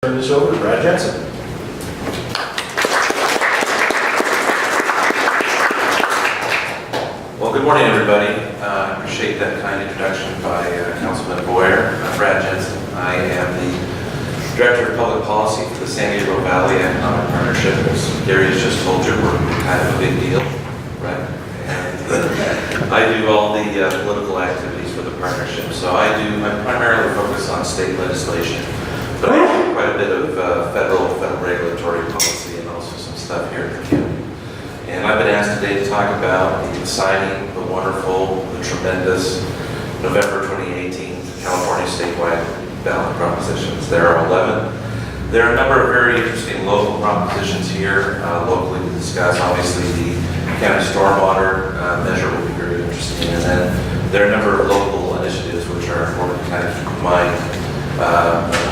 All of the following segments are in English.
Turn this over to Brad Jensen. Well, good morning, everybody. I appreciate that kind introduction by Councilman Boyer. I'm Brad Jensen. I am the Director of Public Policy for the San Gabriel Valley Economic Partnership. As Gary has just told you, we're kind of a big deal, right? And I do all the political activities for the partnership. So I'm primarily focused on state legislation, but I do quite a bit of federal regulatory policy and also some stuff here at the county. And I've been asked today to talk about the exciting, the wonderful, the tremendous November 2018 California statewide ballot propositions. There are 11. There are a number of very interesting local propositions here locally to discuss. Obviously, the county stormwater measure will be very interesting. And then there are a number of local initiatives which are important to kind of keep in mind.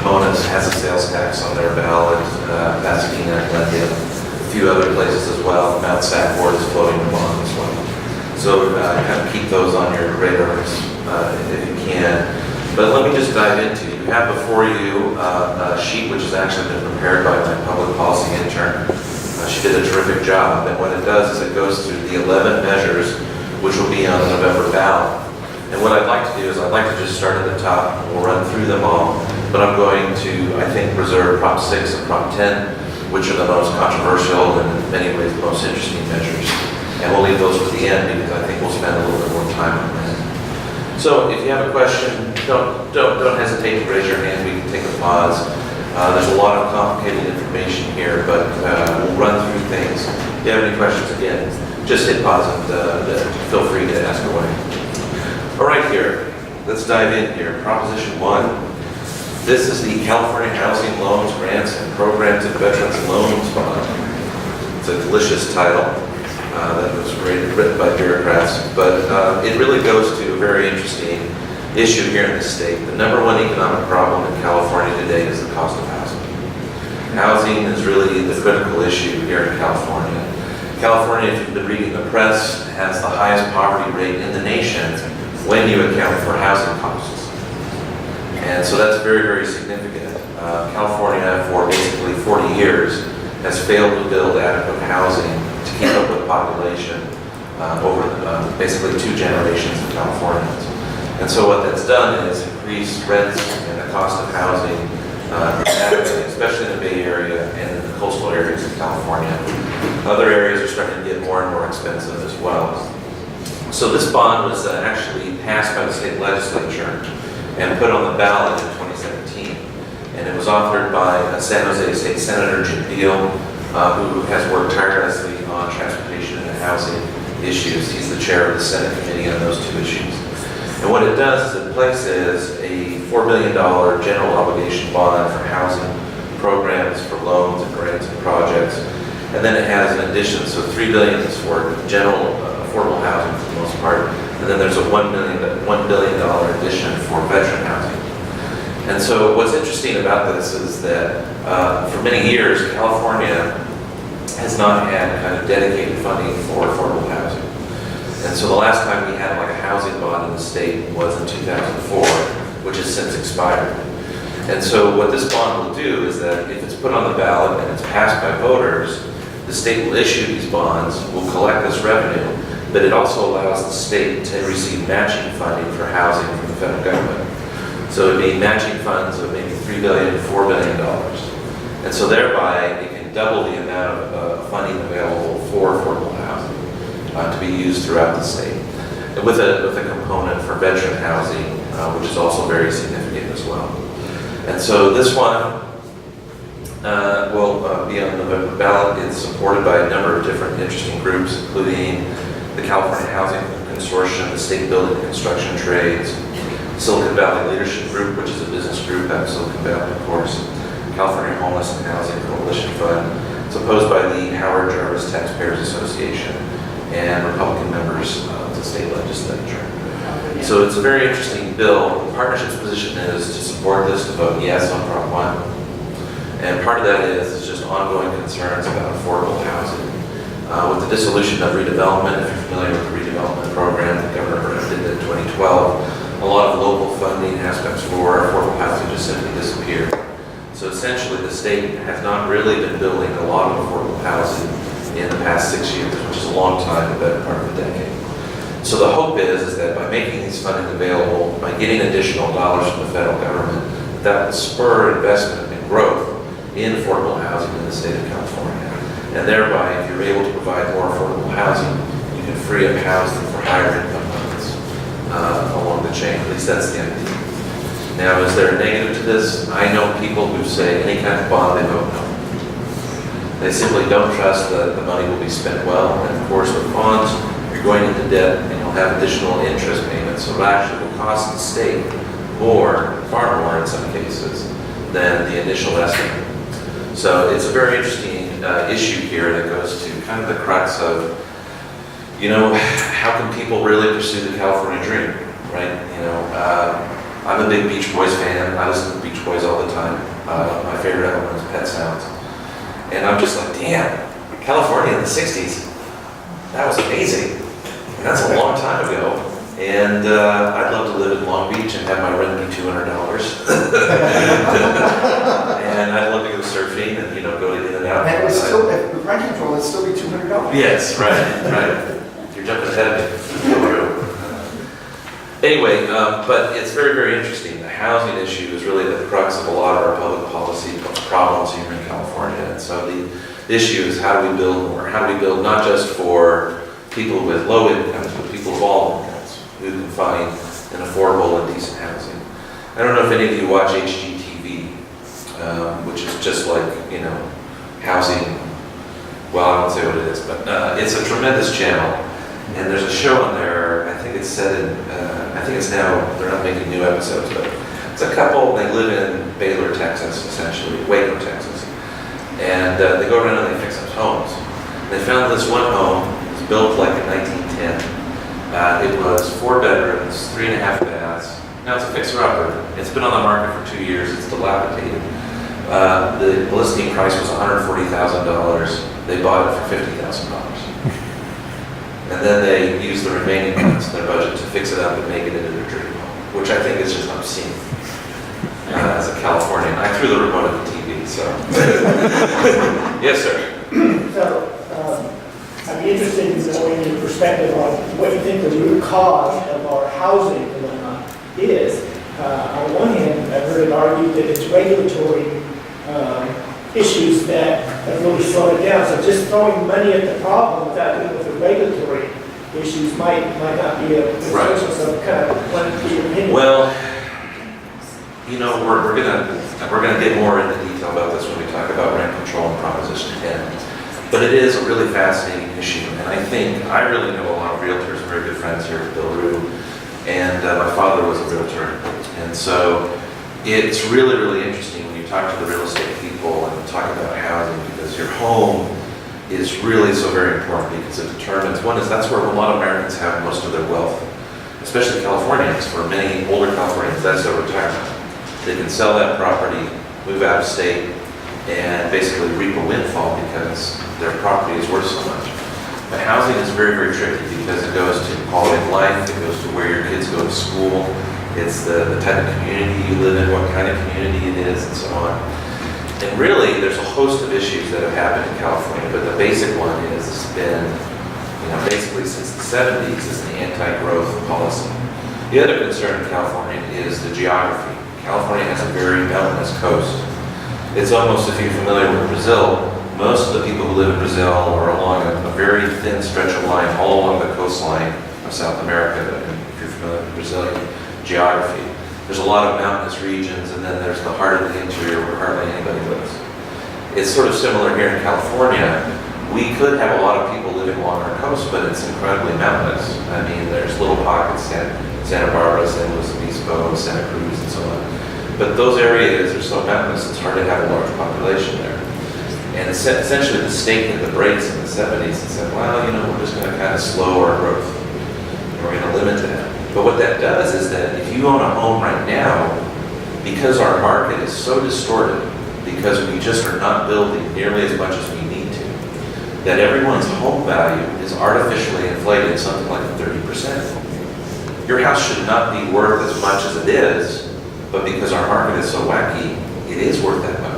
Mona's has a sales tax on their ballot, Pasadena, Glendora, a few other places as well. Mount Sackboard is floating them on as well. So kind of keep those on your radars if you can. But let me just dive into it. You have before you a sheet which has actually been prepared by my public policy intern. She did a terrific job. And what it does is it goes through the 11 measures which will be on the November ballot. And what I'd like to do is I'd like to just start at the top and we'll run through them all. But I'm going to, I think, reserve Prop 6 and Prop 10, which are the most controversial and in many ways the most interesting measures. And we'll leave those for the end because I think we'll spend a little bit more time on that. So if you have a question, don't hesitate to raise your hand. We can take a pause. There's a lot of complicated information here, but we'll run through things. If you have any questions, again, just hit pause and feel free to ask away. All right, here, let's dive in here. Proposition 1. This is the California Housing Loans, Grants, and Programs and Veterans Loans Bond. It's a delicious title that was written by bureaucrats, but it really goes to a very interesting issue here in the state. The number one economic problem in California today is the cost of housing. Housing is really the critical issue here in California. California, if you've been reading the press, has the highest poverty rate in the nation when you account for housing costs. And so that's very, very significant. California, for basically 40 years, has failed to build adequate housing to keep up with population over basically 2 generations of Californians. And so what that's done is increase rents and the cost of housing dramatically, especially in the Bay Area and in the coastal areas of California. Other areas are starting to get more and more expensive as well. So this bond was actually passed by the state legislature and put on the ballot in 2017. And it was authored by San Jose State Senator Gabriel, who has worked tirelessly on transportation and housing issues. He's the chair of the Senate committee on those 2 issues. And what it does is it places a $4 billion general obligation bond for housing programs, for loans and grants and projects. And then it has an addition, so $3 billion is for general affordable housing for the most part. And then there's a $1 billion addition for veteran housing. And so what's interesting about this is that for many years, California has not had kind of dedicated funding for affordable housing. And so the last time we had like a housing bond in the state was in 2004, which has since expired. And so what this bond will do is that if it's put on the ballot and it's passed by voters, the state will issue these bonds, will collect this revenue, but it also allows the state to receive matching funding for housing from the federal government. So it would be matching funds of maybe $3 billion to $4 billion. And so thereby, it can double the amount of funding available for affordable housing to be used throughout the state. And with a component for veteran housing, which is also very significant as well. And so this one will be on the November ballot. It's supported by a number of different interesting groups, including the California Housing Consortium, the State Building and Construction Trades, Silicon Valley Leadership Group, which is a business group out of Silicon Valley, of course, California Homelessness and Housing Coalition Fund. It's opposed by the Howard Jarvis Taxpayers Association and Republican members of the state legislature. So it's a very interesting bill. The partnership's position is to support this, to vote yes on Prop 1. And part of that is just ongoing concerns about affordable housing. With the dissolution of redevelopment, if you're familiar with the redevelopment program that Governor did in 2012, a lot of local funding aspects for affordable housing just simply disappeared. So essentially, the state has not really been building a lot of affordable housing in the past 6 years, which is a long time, the better part of a decade. So the hope is that by making these funding available, by getting additional dollars from the federal government, that will spur investment and growth in affordable housing in the state of California. And thereby, if you're able to provide more affordable housing, you can free up housing for higher income levels along the chain. At least that's the idea. Now, is there a negative to this? I know people who say any kind of bond, they vote no. They simply don't trust that the money will be spent well. And of course, with bonds, you're going into debt and you'll have additional interest payments. So it actually will cost the state more, far more in some cases, than the initial estimate. So it's a very interesting issue here that goes to kind of the crux of, you know, how can people really pursue the California dream, right? You know, I'm a big Beach Boys fan. I listen to Beach Boys all the time. My favorite album is Pet Sounds. And I'm just like, damn, California in the 60s, that was amazing. And that's a long time ago. And I'd love to live in Long Beach and have my rent be $200. And I'd love to go surfing and, you know, go in and out. And it was still, with rent control, it'd still be $200. Yes, right. You're jumping ahead of me. Anyway, but it's very, very interesting. The housing issue is really the crux of a lot of our public policy problems here in California. And so the issue is, how do we build more? How do we build not just for people with low incomes, but people of all incomes who can find an affordable and decent housing? I don't know if any of you watch HGTV, which is just like, you know, housing. Well, I won't say what it is, but it's a tremendous channel. And there's a show on there, I think it's set in, I think it's now, they're not making new episodes, but it's a couple, they live in Baylor, Texas, essentially, Waco, Texas. And they go around and they fix up homes. They found this one home, it was built like in 1910. It was 4 bedrooms, 3.5 baths. Now it's a fixer-upper. It's been on the market for 2 years, it's dilapidated. The listing price was $140,000. They bought it for $50,000. And then they use the remaining funds in their budget to fix it up and make it into their dream home, which I think is just obscene. As a Californian, I threw the remote at the TV, so. Yes, sir. So, I'd be interested in knowing your perspective on what you think the root cause of our housing dilemma is. On one hand, I've heard it argued that it's regulatory issues that have really slowed it down. So just throwing money at the problem without dealing with the regulatory issues might not be a good solution. So kind of want to get your opinion. Well, you know, we're gonna get more into detail about this when we talk about rent control and Proposition 10. But it is a really fascinating issue, and I think I really know a lot of realtors, very good friends here with Bill Rue, and my father was a realtor, and so it's really, really interesting when you talk to the real estate people and talk about housing, because your home is really so very important, because it determines, one is that's where a lot of Americans have most of their wealth, especially Californians. For many older Californians, that's their retirement. They can sell that property, move out of state, and basically reap a windfall because their property is worth so much. But housing is very, very tricky because it goes to quality of life, it goes to where your kids go to school, it's the type of community you live in, what kind of community it is, and so on. And really, there's a host of issues that have happened in California, but the basic one is it's been, you know, basically since the 70s, is the anti-growth policy. The other concern in California is the geography. California has a very mountainous coast. It's almost, if you're familiar with Brazil, most of the people who live in Brazil are along a very thin stretch of line all along the coastline of South America, if you're familiar with Brazilian geography. There's a lot of mountainous regions, and then there's the heart of the interior where hardly anybody lives. It's sort of similar here in California. We could have a lot of people living along our coast, but it's incredibly mountainous. I mean, there's little pockets, Santa Barbara, San Luis Obispo, Santa Cruz, and so on. But those areas are so mountainous, it's hard to have a large population there. And essentially the state hit the brakes in the 70s and said, well, you know, we're just going to kind of slow our growth. And we're going to limit that. But what that does is that if you own a home right now, because our market is so distorted, because we just are not building nearly as much as we need to, that everyone's home value is artificially inflated something like 30%. Your house should not be worth as much as it is, but because our market is so wacky, it is worth that much.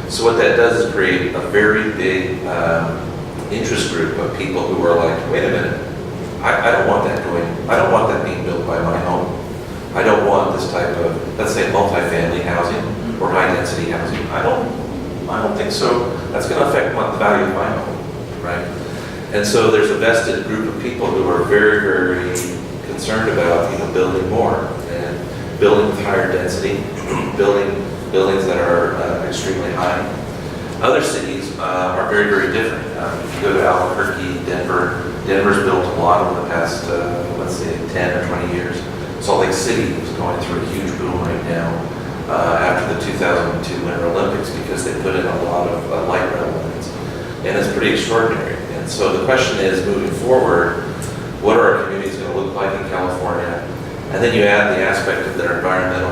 So what that does is create a very big interest group of people who are like, wait a minute, I don't want that being built by my home. I don't want this type of, let's say, multifamily housing or high-density housing. I don't think so. That's going to affect the value of my home, right? And so there's a vested group of people who are very, very concerned about, building more and building with higher density, building buildings that are extremely high. Other cities are very, very different. If you go to Albuquerque, Denver's built a lot over the past, let's say, 10 or 20 years. Salt Lake City is going through a huge boom right now after the 2002 Winter Olympics because they put in a lot of light rail lines. And it's pretty extraordinary. And so the question is, moving forward, what are our communities going to look like in California? And then you add the aspect of their environmental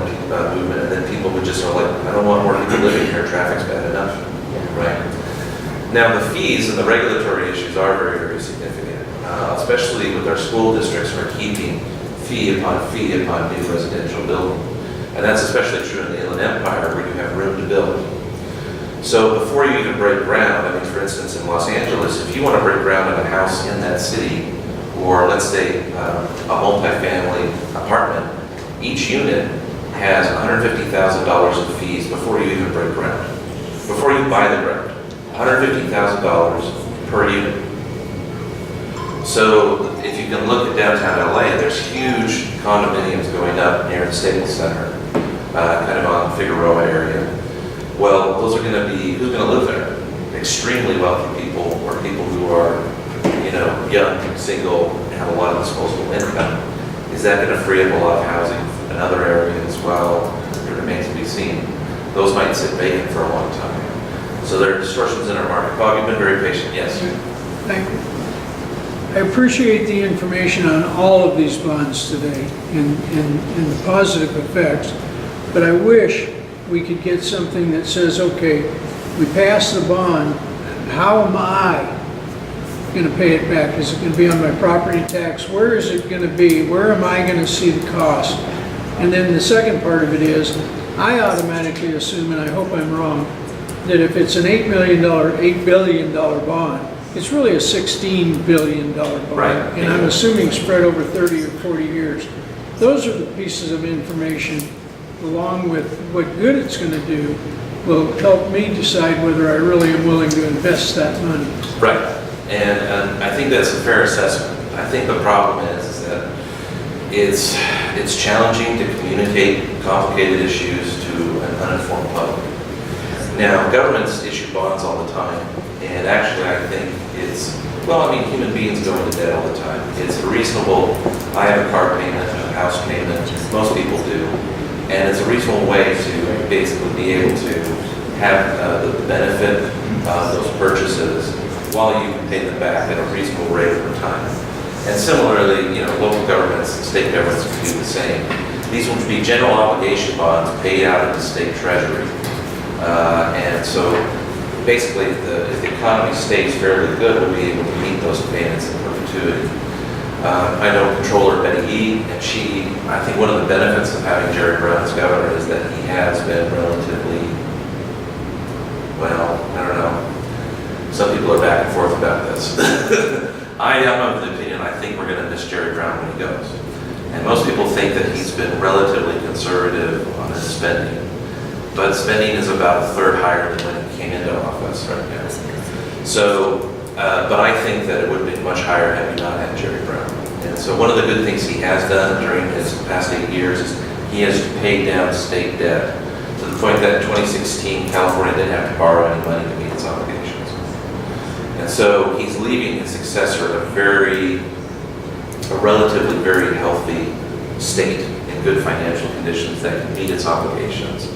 movement, and then people would just are like, I don't want more people living here, traffic's bad enough, right? Now the fees and the regulatory issues are very, very significant, especially with our school districts who are keeping fee upon new residential building. And that's especially true in the Inland Empire where you have room to build. So before you even break ground, for instance, in Los Angeles, if you want to break ground in a house in that city, or let's say a multifamily apartment, each unit has $150,000 of fees before you even break ground. Before you buy the ground, $150,000 per unit. So if you can look at downtown LA, there's huge condominiums going up near the Staples Center, kind of on Figueroa area. Well, those are going to be, who's going to live there? Extremely wealthy people, or people who are, young, single, have a lot of disposable income. Is that going to free up a lot of housing in other areas as well? It remains to be seen. Those might sit vacant for a long time. So there are distortions in our market. Bob, you've been very patient. Yes? Thank you. I appreciate the information on all of these bonds today and the positive effects, but I wish we could get something that says, okay, we pass the bond, how am I going to pay it back? Is it going to be on my property tax? Where is it going to be? Where am I going to see the cost? And then the second part of it is, I automatically assume, and I hope I'm wrong, that if it's an $8 billion bond, it's really a $16 billion bond. Right. And I'm assuming spread over 30 or 40 years. Those are the pieces of information, along with what good it's going to do, will help me decide whether I really am willing to invest that money. Right. And I think that's a fair assessment. I think the problem is that it's challenging to communicate complicated issues to an uninformed public. Now, governments issue bonds all the time, and actually I think human beings go into debt all the time. It's reasonable. I have a car payment, a house payment, most people do, and it's a reasonable way to basically be able to have the benefit of those purchases while you pay them back at a reasonable rate over time. And similarly, local governments and state governments can do the same. These would be general obligation bonds paid out of the state treasury. And so basically, if the economy stays fairly good, we'll be able to meet those payments in perpetuity. I know Controller Betty Yee, and I think one of the benefits of having Jerry Brown as governor is that he has been relatively, I don't know. Some people are back and forth about this. I am of the opinion I think we're going to miss Jerry Brown when he goes. And most people think that he's been relatively conservative on his spending. But spending is about a third higher than when he came into office right now. So, but I think that it would have been much higher had we not had Jerry Brown. And so one of the good things he has done during his past 8 years is he has paid down state debt to the point that in 2016, California didn't have to borrow any money to meet its obligations. And so he's leaving his successor a relatively very healthy state in good financial conditions that can meet its obligations.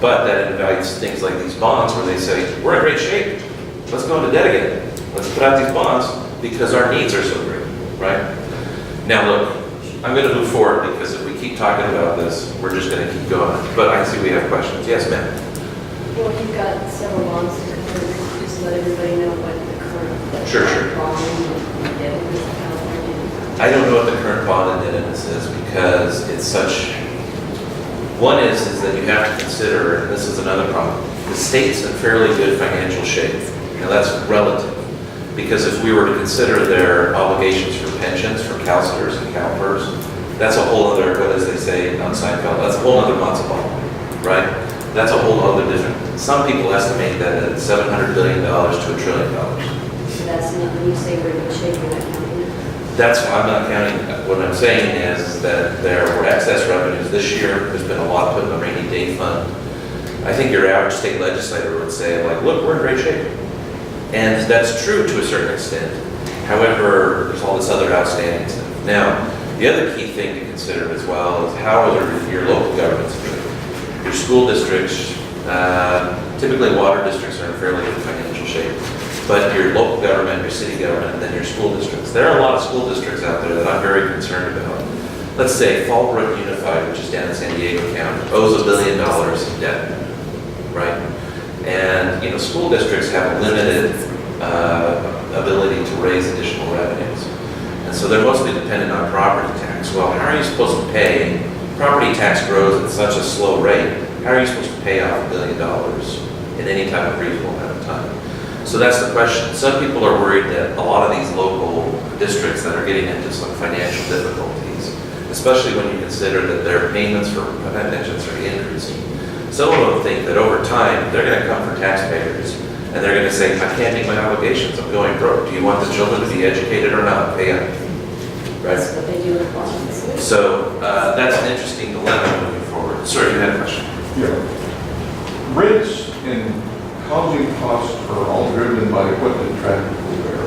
But that invites things like these bonds where they say, we're in great shape. Let's go into debt again. Let's put out these bonds because our needs are so great, right? Now look, I'm going to move forward because if we keep talking about this, we're just going to keep going. But I see we have questions. Yes, ma'am? Well, you've got several bonds to compare. Just let everybody know what the current Sure. bond indebtedness in California is. I don't know what the current bond indebtedness is because it's such. One is that you have to consider, and this is another problem, the state's in fairly good financial shape. Now that's relative, because if we were to consider their obligations for pensions for counselors and CalPERS, that's a whole other, what as they say on Seinfeld, that's a whole other matzo ball, right? That's a whole other different. Some people estimate that at $700 billion to $1 trillion. So that's not, when you say we're in good shape, you're not counting it. That's why I'm not counting. What I'm saying is that there were excess revenues this year. There's been a lot put in the rainy day fund. I think your average state legislator would say, like, look, we're in great shape. And that's true to a certain extent. However, there's all this other outstanding stuff. Now, the other key thing to consider as well is how are your local governments doing? Your school districts, typically water districts are in fairly good financial shape. But your local government, your city government, and then your school districts. There are a lot of school districts out there that I'm very concerned about. Let's say Fallbrook Unified, which is down in San Diego County, owes $1 billion in debt, right? And, you know, school districts have a limited ability to raise additional revenues. And so they're mostly dependent on property tax. Well, how are you supposed to pay? Property tax grows at such a slow rate. How are you supposed to pay off $1 billion in any type of reasonable amount of time? So that's the question. Some people are worried that a lot of these local districts that are getting into some financial difficulties, especially when you consider that their payments for pensions are increasing. Some of them think that over time, they're going to come for taxpayers, and they're going to say, I can't meet my obligations, I'm going broke. Do you want the children to be educated or not? Pay up. Right? That's what they do in bonds. So that's an interesting dilemma moving forward. Sir, you had a question? Yeah. Rents and housing costs are all driven by what the traffic will bear.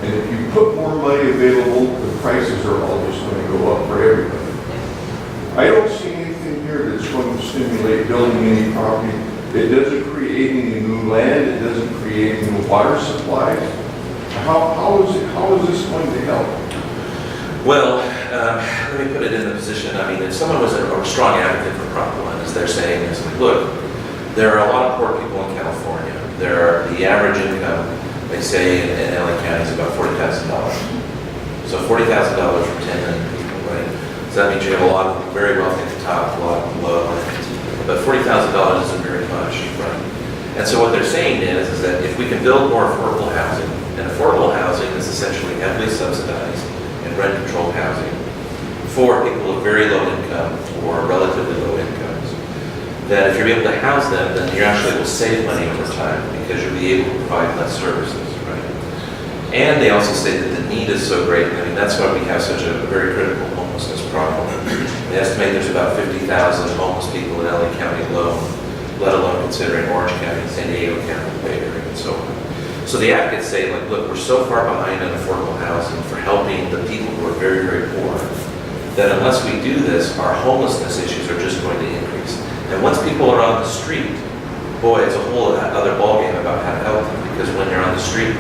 And if you put more money available, the prices are all just going to go up for everybody. I don't see anything here that's going to stimulate building any property. It doesn't create any new land. It doesn't create any new water supplies. How is this going to help? Well, let me put it in the position. I mean, if someone was a strong advocate for Prop 1, as they're saying, is like, look, there are a lot of poor people in California. The average income, they say, in LA County is about $40,000. So $40,000 for 10 million people, right? So that means you have a lot of very wealthy at the top, a lot below, but $40,000 isn't very much, right? And so what they're saying is that if we can build more affordable housing, and affordable housing is essentially heavily subsidized and rent-controlled housing for people of very low income or relatively low incomes, that if you're able to house them, then you actually will save money over time because you'll be able to provide less services, right? And they also say that the need is so great. I mean, that's why we have such a very critical homelessness problem. They estimate there's about 50,000 homeless people in LA County alone, let alone considering Orange County, San Diego County, Bay Area, and so on. So the advocates say, like, look, we're so far behind on affordable housing for helping the people who are very, very poor, that unless we do this, our homelessness issues are just going to increase. And once people are on the street, boy, it's a whole other ballgame about how to help them, because when you're on the street,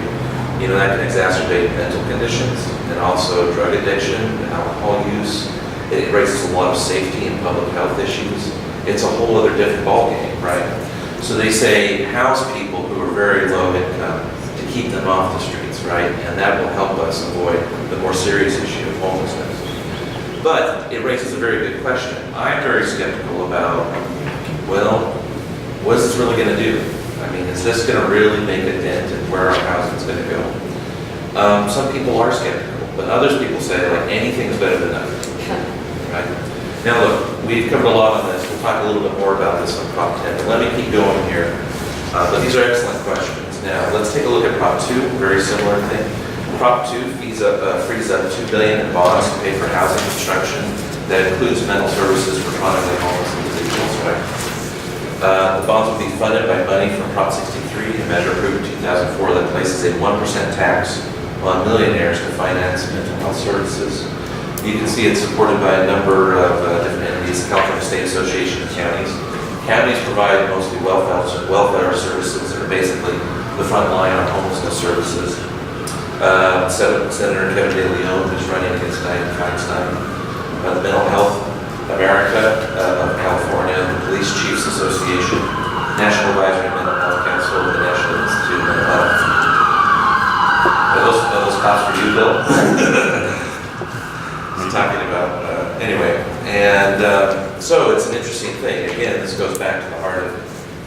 you know, that can exacerbate mental conditions and also drug addiction, alcohol use. It raises a lot of safety and public health issues. It's a whole other different ballgame, right? So they say house people who are very low income to keep them off the streets, right? And that will help us avoid the more serious issue of homelessness. But it raises a very good question. I'm very skeptical about, well, what is this really going to do? I mean, is this going to really make a dent in where our housing is going to go? Some people are skeptical, but others people say, like, anything is better than nothing, right? Now look, we've covered a lot on this. We'll talk a little bit more about this on Prop 10, but let me keep going here. But these are excellent questions. Now, let's take a look at Prop 2, very similar thing. Prop 2 frees up $2 billion in bonds to pay for housing construction. That includes mental services for chronically homeless individuals, right? The bonds will be funded by money from Prop 63, a measure approved in 2004 that places a 1% tax on millionaires to finance mental health services. You can see it's supported by a number of different entities, the California State Association of Counties. Counties provide mostly welfare services that are basically the front line on homelessness services. Senator Kevin De Leon, who's running against Dianne Feinstein. The Mental Health America of California, the Police Chiefs Association, National Advisory Mental Health Council, the National Institute of Mental Health. Are those cops for you, Bill? I'm talking about, anyway. And so it's an interesting thing. Again, this goes back to the heart of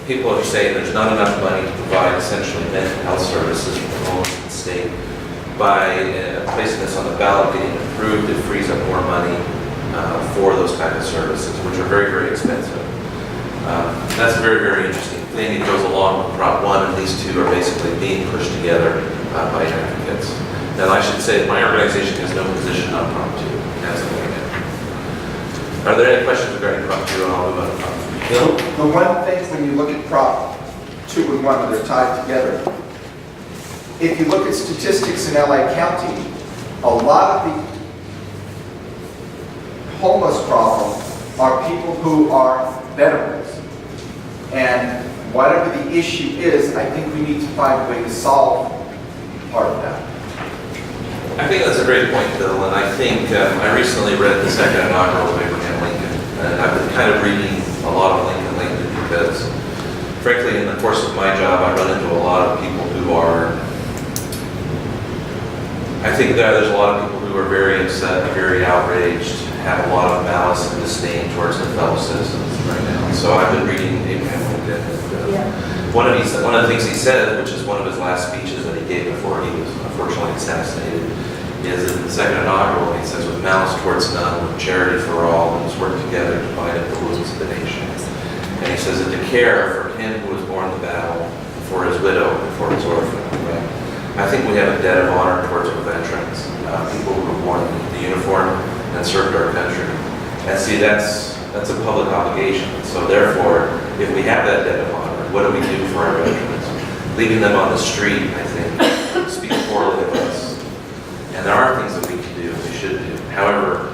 people are saying there's not enough money to provide essentially mental health services for the homeless in the state. By placing this on the ballot, getting approved, it frees up more money for those kind of services, which are very, very expensive. That's a very, very interesting thing. It goes along with Prop 1, and these two are basically being pushed together by advocates. Now, I should say my organization has no position on Prop 2. That's the way it is. Are there any questions regarding Prop 2, and I'll move on to Prop 3? The one thing, when you look at Prop 2 and 1, they're tied together. If you look at statistics in LA County, a lot of the homeless problem are people who are veterans. And whatever the issue is, I think we need to find a way to solve part of that. I think that's a great point, Bill, and I think I recently read the second inaugural of Abraham Lincoln, and I've been kind of reading a lot of Lincoln lately because, frankly, in the course of my job, I run into a lot of people who are, I think there's a lot of people who are very upset, very outraged, have a lot of malice and disdain towards their fellow citizens right now. So I've been reading Abraham Lincoln, and one of the things he said, which is one of his last speeches that he gave before he was unfortunately assassinated, is in the second inaugural, he says, with malice towards none, with charity for all, let us work together to bind up the wounds of the nation. And he says that to care for him who was born in the battle, for his widow, and for his orphan. Right? I think we have a debt of honor towards our veterans, people who were born in the uniform and served our country. And see, that's a public obligation. So therefore, if we have that debt of honor, what do we do for our veterans? Leaving them on the street, I think, speaks poorly of us. And there are things that we can do, and we should do. However,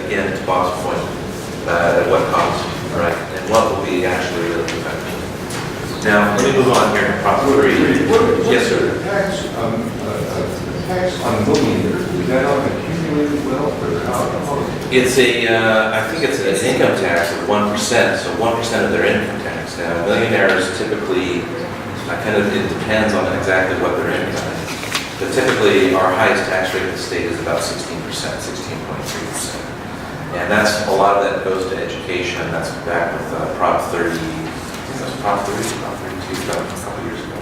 again, to Bob's point, at what cost, right? And what will be actually really effective? Now, let me move on here to Prop 3. Yes, sir. The tax on millionaires, is that on accumulated wealth or how? It's I think it's an income tax of 1%, so 1% of their income tax. Now, millionaires typically, it depends on exactly what their income is. But typically, our highest tax rate in the state is about 16%, 16.3%. And that's, a lot of that goes to education. That's back with Prop 30, I think that's Prop 30, Prop 32, a couple years ago.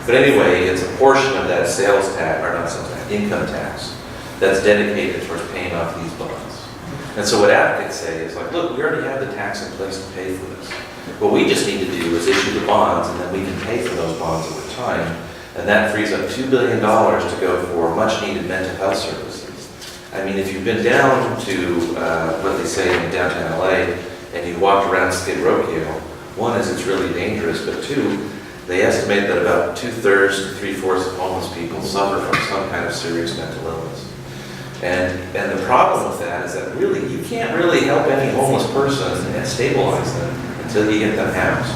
But anyway, it's a portion of that sales tax, or not sales tax, income tax, that's dedicated towards paying off these bonds. And so what advocates say is like, look, we already have the tax in place to pay for this. What we just need to do is issue the bonds, and then we can pay for those bonds over time. And that frees up $2 billion to go for much-needed mental health services. I mean, if you've been down to what they say in downtown LA, and you walked around Skid Row, one is it's really dangerous, but two, they estimate that about 2/3 to 3/4 of homeless people suffer from some kind of serious mental illness. And the problem with that is that really, you can't really help any homeless person and stabilize them until you get them housed.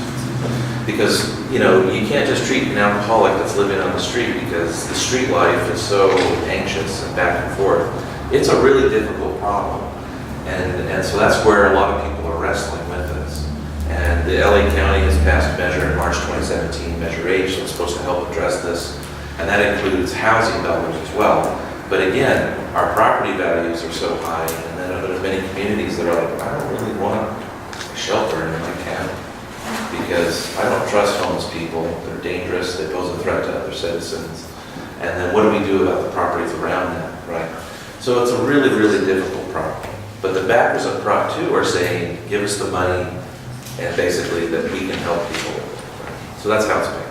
Because, you can't just treat an alcoholic that's living on the street because the street life is so anxious and back and forth. It's a really difficult problem. And so that's where a lot of people are wrestling with this. And the LA County has passed a measure in March 2017, Measure H, that's supposed to help address this. And that includes housing dollars as well. But again, our property values are so high, and then there's many communities that are like, I don't really want a shelter in my county because I don't trust homeless people. They're dangerous. They pose a threat to other citizens. And then what do we do about the properties around them, right? So it's a really, really difficult problem. But the backers of Prop 2 are saying, give us the money, and basically that we can help people. So that's how it's made.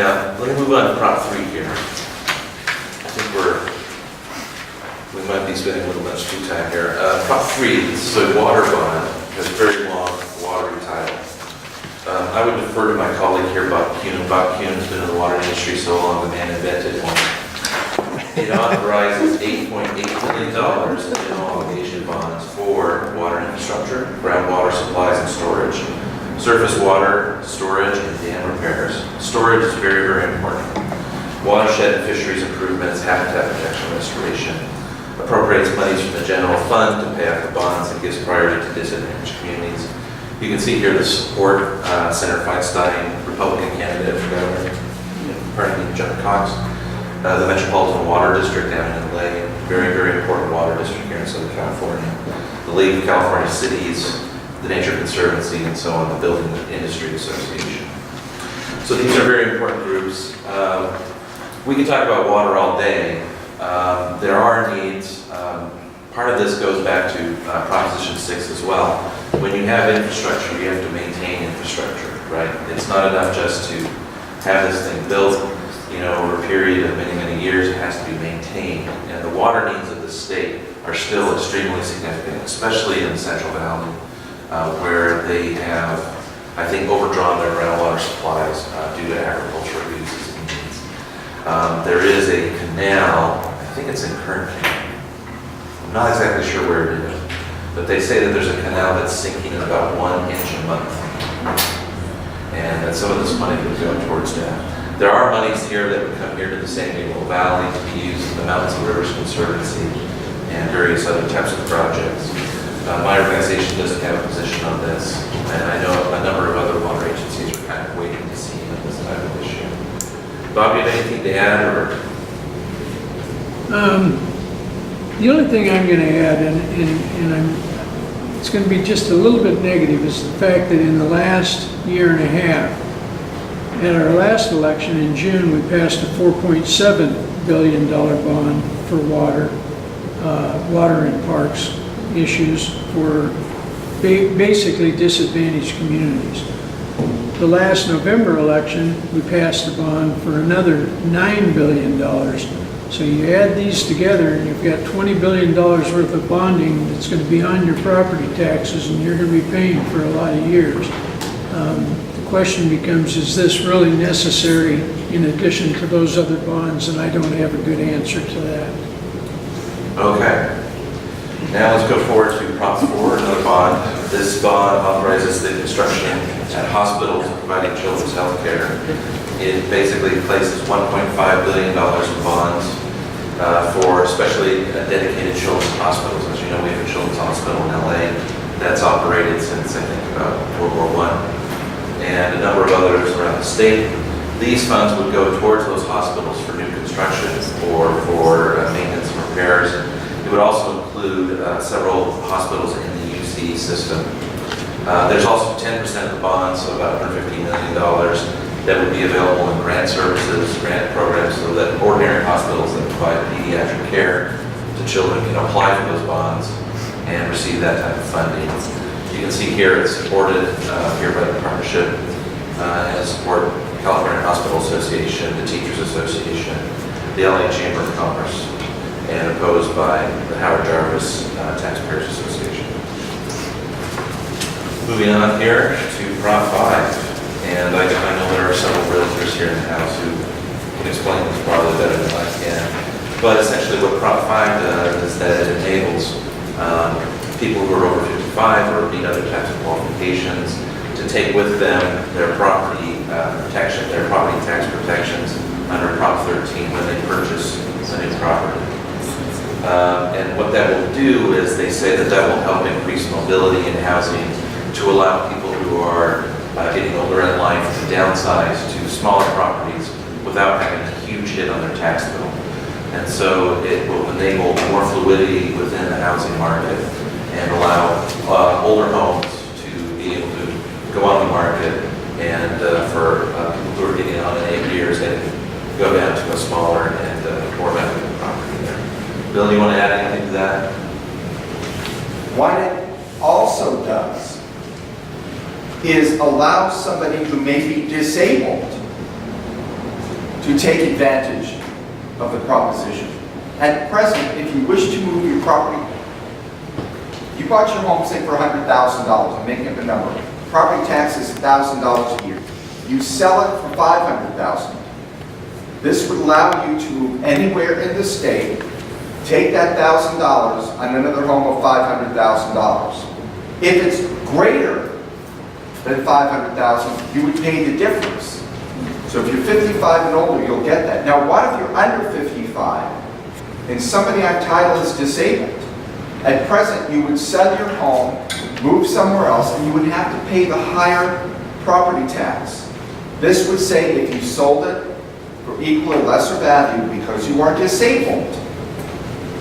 Now, let me move on to Prop 3 here. I think we might be spending a little much too time here. Prop 3, this is a water bond, has a very long, watery title. I would defer to my colleague here, Bob Kuhn. Bob Kuhn has been in the water industry so long, the man invented one. It authorizes $8.8 billion in general obligation bonds for water infrastructure, groundwater supplies and storage, surface water storage, and dam repairs. Storage is very, very important. Watershed and fisheries improvements, habitat protection restoration, appropriates monies from the general fund to pay off the bonds and gives priority to disadvantaged communities. You can see here the support, Senator Feinstein, Republican candidate for governor, pardon me, John Cox, the Metropolitan Water District down in LA, very, very important water district here in Southern California. The League of California Cities, the Nature Conservancy, and so on, the Building Industry Association. So these are very important groups. We can talk about water all day. There are needs. Part of this goes back to Proposition 6 as well. When you have infrastructure, you have to maintain infrastructure, right? It's not enough just to have this thing built, over a period of many, many years. It has to be maintained. And the water needs of the state are still extremely significant, especially in the Central Valley, where they have, I think, overdrawn their groundwater supplies due to agricultural uses and needs. There is a canal, I think it's in Kern County. I'm not exactly sure where it is, but they say that there's a canal that's sinking at about 1 inch a month. And that some of this money would go towards that. There are monies here that would come here to the San Gabriel Valley to be used in the Mountains and Rivers Conservancy and various other types of projects. My organization doesn't have a position on this, and I know a number of other water agencies are kind of waiting to see on this type of issue. Bob, you have anything to add, or? The only thing I'm going to add, and it's going to be just a little bit negative, is the fact that in the last year and a half, at our last election in June, we passed a $4.7 billion bond for water and parks issues for basically disadvantaged communities. The last November election, we passed a bond for another $9 billion. So you add these together and you've got $20 billion worth of bonding that's going to be on your property taxes, and you're going to be paying for a lot of years. The question becomes, is this really necessary in addition to those other bonds? And I don't have a good answer to that. Okay. Now let's go forward to Prop 4, another bond. This bond authorizes the construction at hospitals providing children's health care. It basically places $1.5 billion in bonds for especially dedicated children's hospitals. As you know, we have a children's hospital in LA that's operated since, I think, about World War I, and a number of others around the state. These funds would go towards those hospitals for new construction or for maintenance and repairs. It would also include several hospitals in the UC system. There's also 10% of the bonds, so about $150 million, that would be available in grant services, grant programs, so that ordinary hospitals that provide pediatric care to children can apply for those bonds and receive that type of funding. You can see here it's supported here by the partnership and support California Hospital Association, the Teachers Association, the LA Chamber of Commerce, and opposed by the Howard Jarvis Taxpayers Association. Moving on here to Prop 5, and I know there are several realtors here in the house who can explain this probably better than I can. But essentially what Prop 5 does is that it enables people who are over 55 or meet other types of qualifications to take with them their property protection, their property tax protections under Prop 13 when they purchase a new property. And what that will do is they say that that will help increase mobility in housing to allow people who are getting older in life to downsize to smaller properties without having a huge hit on their tax bill. And so it will enable more fluidity within the housing market and allow older homes to be able to go on the market, and for people who are getting on in 8 years, they can go down to a smaller and more valuable property there. Bill, do you want to add anything to that? What it also does is allow somebody who may be disabled to take advantage of the proposition. At present, if you wish to move your property, you bought your home, say, for $100,000, I'm making up a number. Property tax is $1,000 a year. You sell it for $500,000. This would allow you to move anywhere in the state, take that $1,000 on another home of $500,000. If it's greater than $500,000, you would pay the difference. So if you're 55 and older, you'll get that. Now, what if you're under 55 and somebody on title is disabled? At present, you would sell your home, move somewhere else, and you would have to pay the higher property tax. This would say if you sold it for equal or lesser value because you are disabled,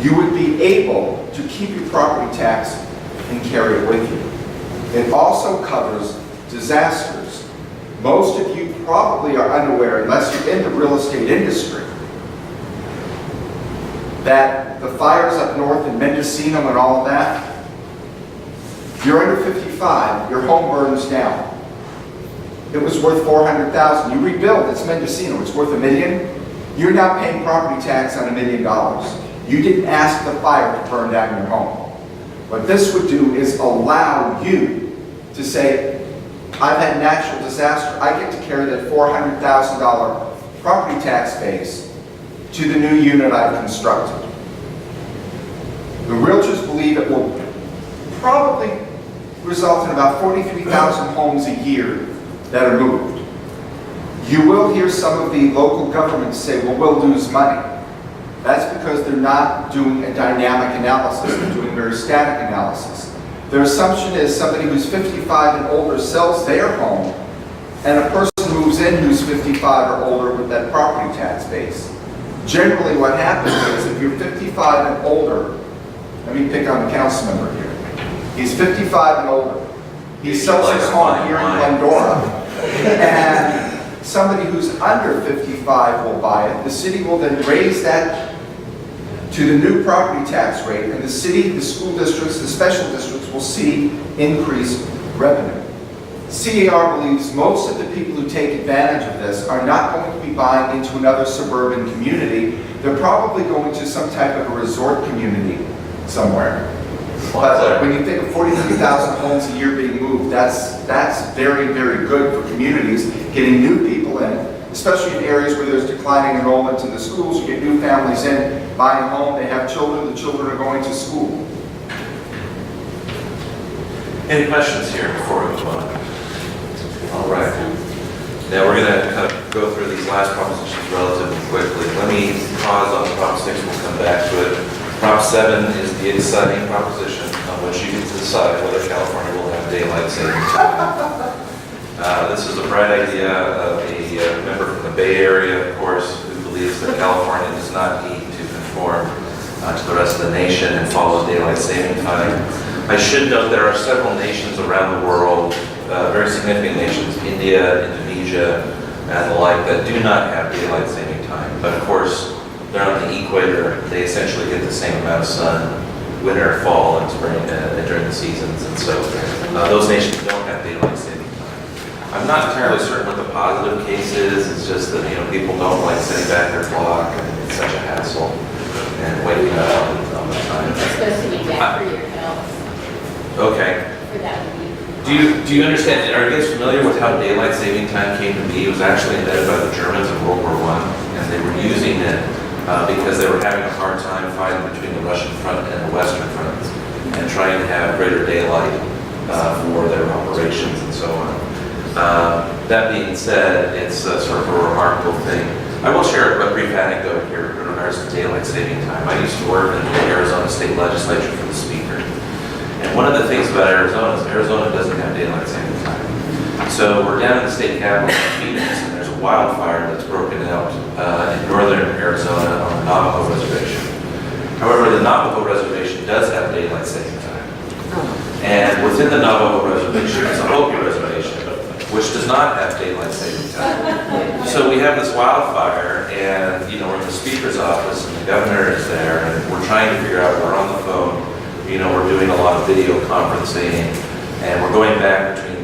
you would be able to keep your property tax and carry it with you. It also covers disasters. Most of you probably are unaware, unless you're in the real estate industry, that the fires up north in Mendocino and all of that, if you're under 55, your home burns down. It was worth $400,000. You rebuild, it's Mendocino, it's worth $1 million. You're now paying property tax on $1 million. You didn't ask the fire to burn down your home. What this would do is allow you to say, I've had natural disaster, I get to carry that $400,000 property tax base to the new unit I've constructed. The realtors believe it will probably result in about 43,000 homes a year that are moved. You will hear some of the local governments say, well, we'll lose money. That's because they're not doing a dynamic analysis, they're doing very static analysis. Their assumption is somebody who's 55 and older sells their home, and a person moves in who's 55 or older with that property tax base. Generally what happens is if you're 55 and older, let me pick on the council member here. He's 55 and older. He sells his home here in Glendora, and somebody who's under 55 will buy it. The city will then raise that to the new property tax rate, and the city, the school districts, the special districts will see increased revenue. CAR believes most of the people who take advantage of this are not going to be buying into another suburban community. They're probably going to some type of a resort community somewhere. But when you think of 43,000 homes a year being moved, that's very, very good for communities, getting new people in, especially in areas where there's declining enrollment in the schools. You get new families in, buying a home, they have children, the children are going to school. Any questions here before we move on? All right. Now we're going to kind of go through these last propositions relatively quickly. Let me pause on Prop 6, we'll come back to it. Prop 7 is the exciting proposition on which you get to decide whether California will have daylight saving time. This is a bright idea of a member from the Bay Area, of course, who believes that California does not need to conform to the rest of the nation and follow daylight saving time. I should note there are several nations around the world, very significant nations, India, Indonesia, and the like, that do not have daylight saving time. But of course, they're on the equator. They essentially get the same amount of sun, winter, fall, and spring during the seasons. And so those nations don't have daylight saving time. I'm not entirely certain what the positive case is. It's just that, people don't like setting back their clock, and it's such a hassle, and waking up on the time. It's supposed to be bad for your health. Okay. For that week. Do you understand, are you guys familiar with how daylight saving time came to be? It was actually invented by the Germans in World War I, and they were using it because they were having a hard time fighting between the Russian front and the Western front, and trying to have greater daylight for their operations and so on. That being said, it's sort of a remarkable thing. I will share a brief anecdote here in regards to daylight saving time. I used to work in the Arizona State Legislature for the Speaker. And one of the things about Arizona is Arizona doesn't have daylight saving time. So we're down in the state capital in Phoenix, and there's a wildfire that's broken out in northern Arizona on the Navajo Reservation. However, the Navajo Reservation does have daylight saving time. And within the Navajo Reservation is a Hopi Reservation, which does not have daylight saving time. So we have this wildfire, and we're in the Speaker's office, and the governor is there, and we're trying to figure out, we're on the phone, we're doing a lot of video conferencing, and we're going back between,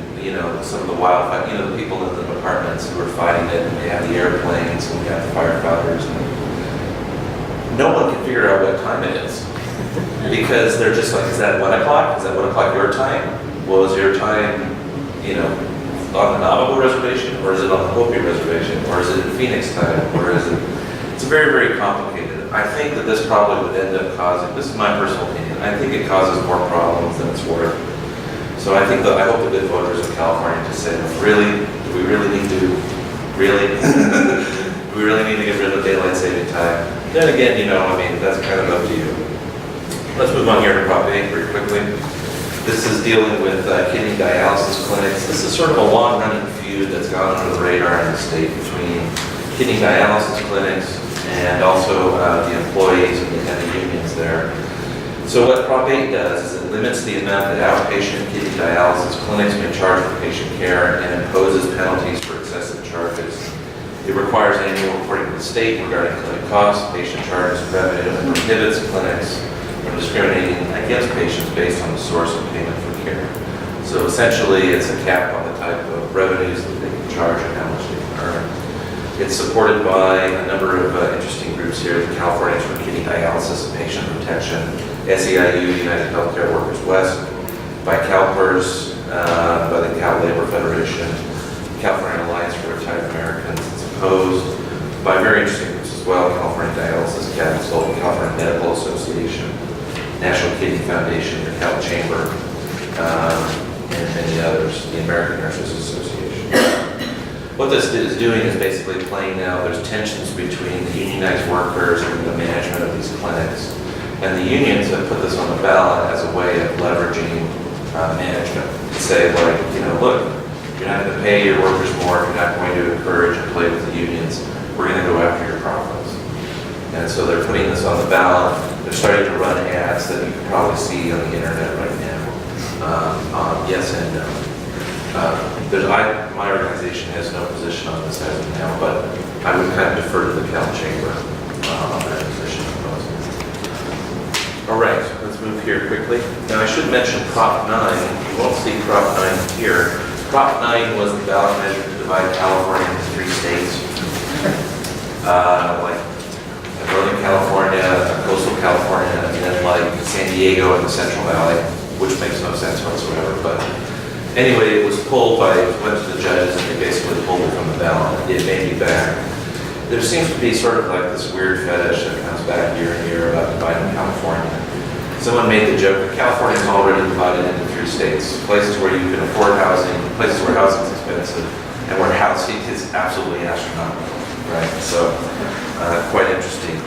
some of the wildfire, the people in the departments who are fighting it, and we have the airplanes, and we have the firefighters. And no one can figure out what time it is, because they're just like, is that 1 o'clock? Is that 1 o'clock your time? Well, is your time, on the Navajo Reservation, or is it on the Hopi Reservation, or is it in Phoenix time, or is it? It's very, very complicated. I think that this probably would end up causing, this is my personal opinion, I think it causes more problems than it's worth. So I hope the good voters of California just say, really, do we really need to get rid of daylight saving time? Then again, that's kind of up to you. Let's move on here to Prop 8 very quickly. This is dealing with kidney dialysis clinics. This is sort of a long-running feud that's gone under the radar in the state between kidney dialysis clinics and also the employees and the unions there. So what Prop 8 does is it limits the amount that outpatient kidney dialysis clinics may charge for patient care and imposes penalties for excessive charges. It requires annual reporting to the state regarding clinic costs, patient charges, revenue, and prohibits clinics from discriminating against patients based on the source of payment for care. So essentially, it's a cap on the type of revenues that they can charge and how much they can earn. It's supported by a number of interesting groups here: the Californians for Kidney Dialysis and Patient Protection, SEIU, United Healthcare Workers West, by CalPERS, by the Cal Labor Federation, California Alliance for Retired Americans. It's opposed by very interesting groups as well: California Dialysis Council, California Medical Association, National Kidney Foundation, the Cal Chamber, and many others, the American Nurses Association. What this is doing is basically playing out, there's tensions between the unionized workers and the management of these clinics. And the unions have put this on the ballot as a way of leveraging management. To say, like, look, you're not going to pay your workers more, you're not going to encourage and play with the unions, we're going to go after your profits. And so they're putting this on the ballot. They're starting to run ads that you can probably see on the internet right now. Yes and no. My organization has no position on this as of now, but I would kind of defer to the Cal Chamber on that position. All right, let's move here quickly. Now I should mention Prop 9. You won't see Prop 9 here. Prop 9 was the ballot measure to divide California into 3 states. Like Northern California, coastal California, and then like San Diego and the Central Valley, which makes no sense whatsoever. But anyway, it was pulled went to the judges, and they basically pulled it from the ballot. It made me back. There seems to be sort of like this weird fetish that comes back year and year about dividing California. Someone made the joke that California is already divided into 3 states: places where you can afford housing, places where housing is expensive, and where housing is absolutely astronomical. Right? So, quite interesting.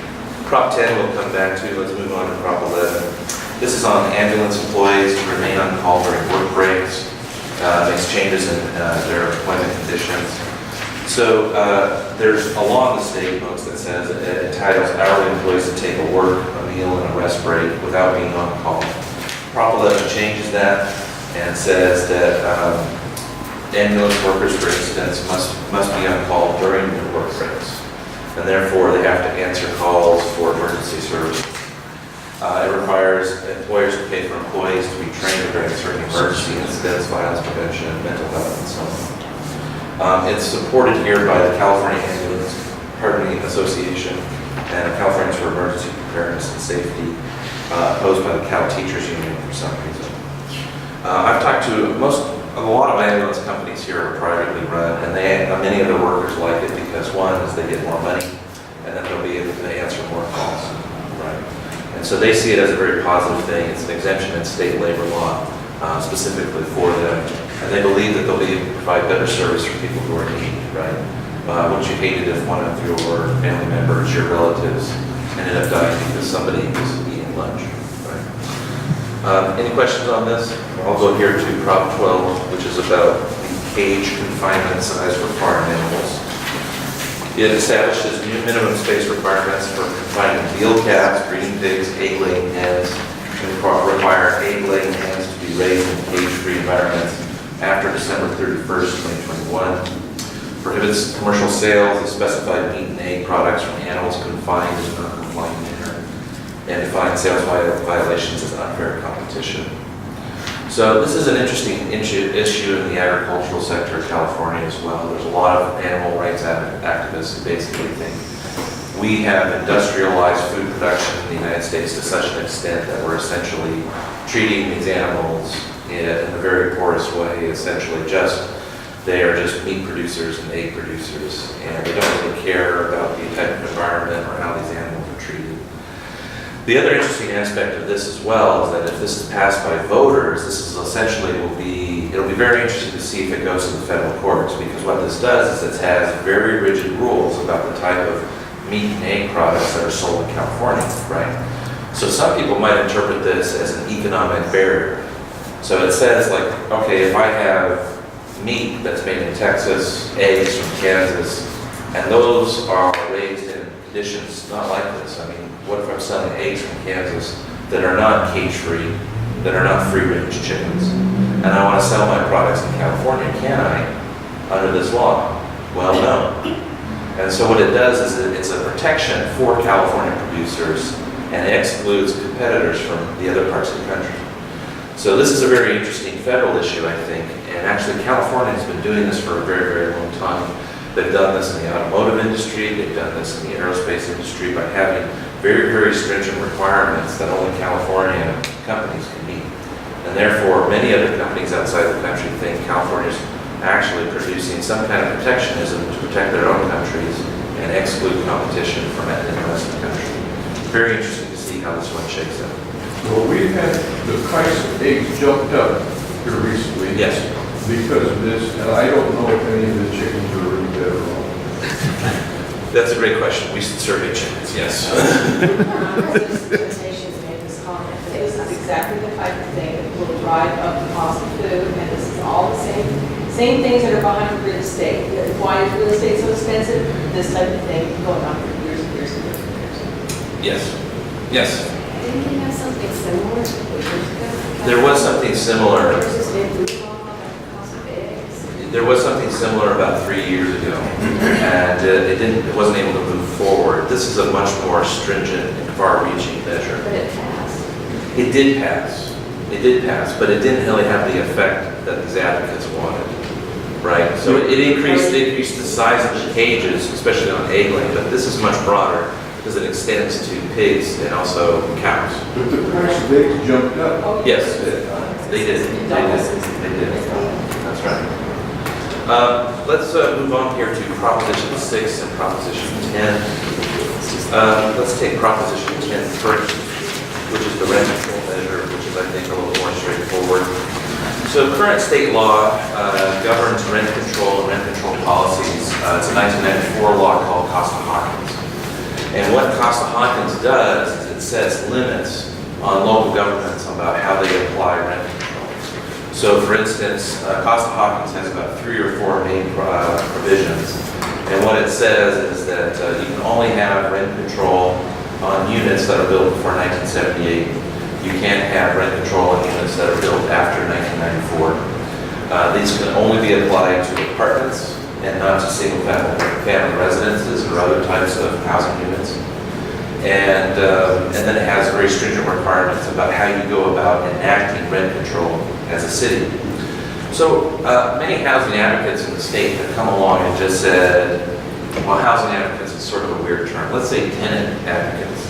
Prop 10 we'll come back to. Let's move on to Prop 11. This is on ambulance employees to remain on call during work breaks, makes changes in their employment conditions. So there's a law in the state books that says it entitles hourly employees to take a work, a meal, and a rest break without being on call. Prop 11 changes that and says that ambulance workers, for instance, must be on call during their work breaks, and therefore they have to answer calls for emergency services. It requires employers to pay for employees to be trained during certain emergency incidents, violence prevention, mental health, and so on. It's supported here by the California Ambulance Association and Californians for Emergency Preparedness and Safety, opposed by the Cal Teachers Union for some reason. I've talked to a lot of ambulance companies here are privately run, and many of the workers like it because one is they get more money, and then they'll be able to answer more calls. Right? And so they see it as a very positive thing. It's an exemption in state labor law specifically for them. And they believe that they'll be able to provide better service for people who are in need, right? Wouldn't you hate it if one of your family members, your relatives, ended up dying because somebody was eating lunch, right? Any questions on this? I'll go here to Prop 12, which is about the cage confinement size for farm animals. It establishes new minimum space requirements for confining veal calves, breeding pigs, egg-laying hens, and require egg-laying hens to be raised in cage-free environments after December 31st, 2021. Prohibits commercial sales of specified meat and egg products from animals confined in an uncompliant manner, and defines sales violations as unfair competition. So this is an interesting issue in the agricultural sector of California as well. There's a lot of animal rights activists who basically think we have industrialized food production in the United States to such an extent that we're essentially treating these animals in a very porous way, essentially they are just meat producers and egg producers, and they don't really care about the type of environment or how these animals are treated. The other interesting aspect of this as well is that if this is passed by voters, this is essentially it'll be very interesting to see if it goes to the federal courts, because what this does is it has very rigid rules about the type of meat and egg products that are sold in California, right? So some people might interpret this as an economic barrier. So it says, like, okay, if I have meat that's made in Texas, eggs from Kansas, and those are raised in conditions not like this. I mean, what if I'm selling eggs from Kansas that are not cage-free, that are not free-range chickens, and I want to sell my products in California, can I, under this law? Well, no. And so what it does is it's a protection for California producers and it excludes competitors from the other parts of the country. So this is a very interesting federal issue, I think, and actually California has been doing this for a very, very long time. They've done this in the automotive industry, they've done this in the aerospace industry by having very, very stringent requirements that only California companies can meet. And therefore, many other companies outside the country think California is actually producing some kind of protectionism to protect their own countries and exclude competition from it in the rest of the country. Very interesting to see how this one shakes out. Well, we've had the price of eggs jumped up here recently. Yes. Because of this, and I don't know if any of the chickens are really dead or not. That's a great question. We should survey chickens, yes. Presentations made this comment, but this is exactly the type of thing that will drive up the cost of food, and this is all the same things that are behind real estate. Why is real estate so expensive? This type of thing going on for years and years and years and years. Yes. Yes. Didn't we have something similar a couple years ago? There was something similar. There was this big move on about the cost of eggs. There was something similar about 3 years ago, and it wasn't able to move forward. This is a much more stringent and far-reaching measure. But it passed. It did pass. It did pass, but it didn't really have the effect that these advocates wanted, right? So it increased the size of the cages, especially on egg laying, but this is much broader because it extends to pigs and also cows. But the price of eggs jumped up. Yes, they did. That's right. Let's move on here to Proposition 6 and Proposition 10. Let's take Proposition 10 first, which is the rent control measure, which is, I think, a little more straightforward. So current state law governs rent control and rent control policies. It's a 1994 law called Costa-Hawkins. And what Costa-Hawkins does is it sets limits on local governments about how they apply rent control. So for instance, Costa-Hawkins has about 3 or 4 main provisions. And what it says is that you can only have rent control on units that are built before 1978. You can't have rent control on units that are built after 1994. These can only be applied to apartments and not to single-family residences or other types of housing units. And then it has very stringent requirements about how you go about enacting rent control as a city. So many housing advocates in the state have come along and just said, well, housing advocates is sort of a weird term. Let's say tenant advocates.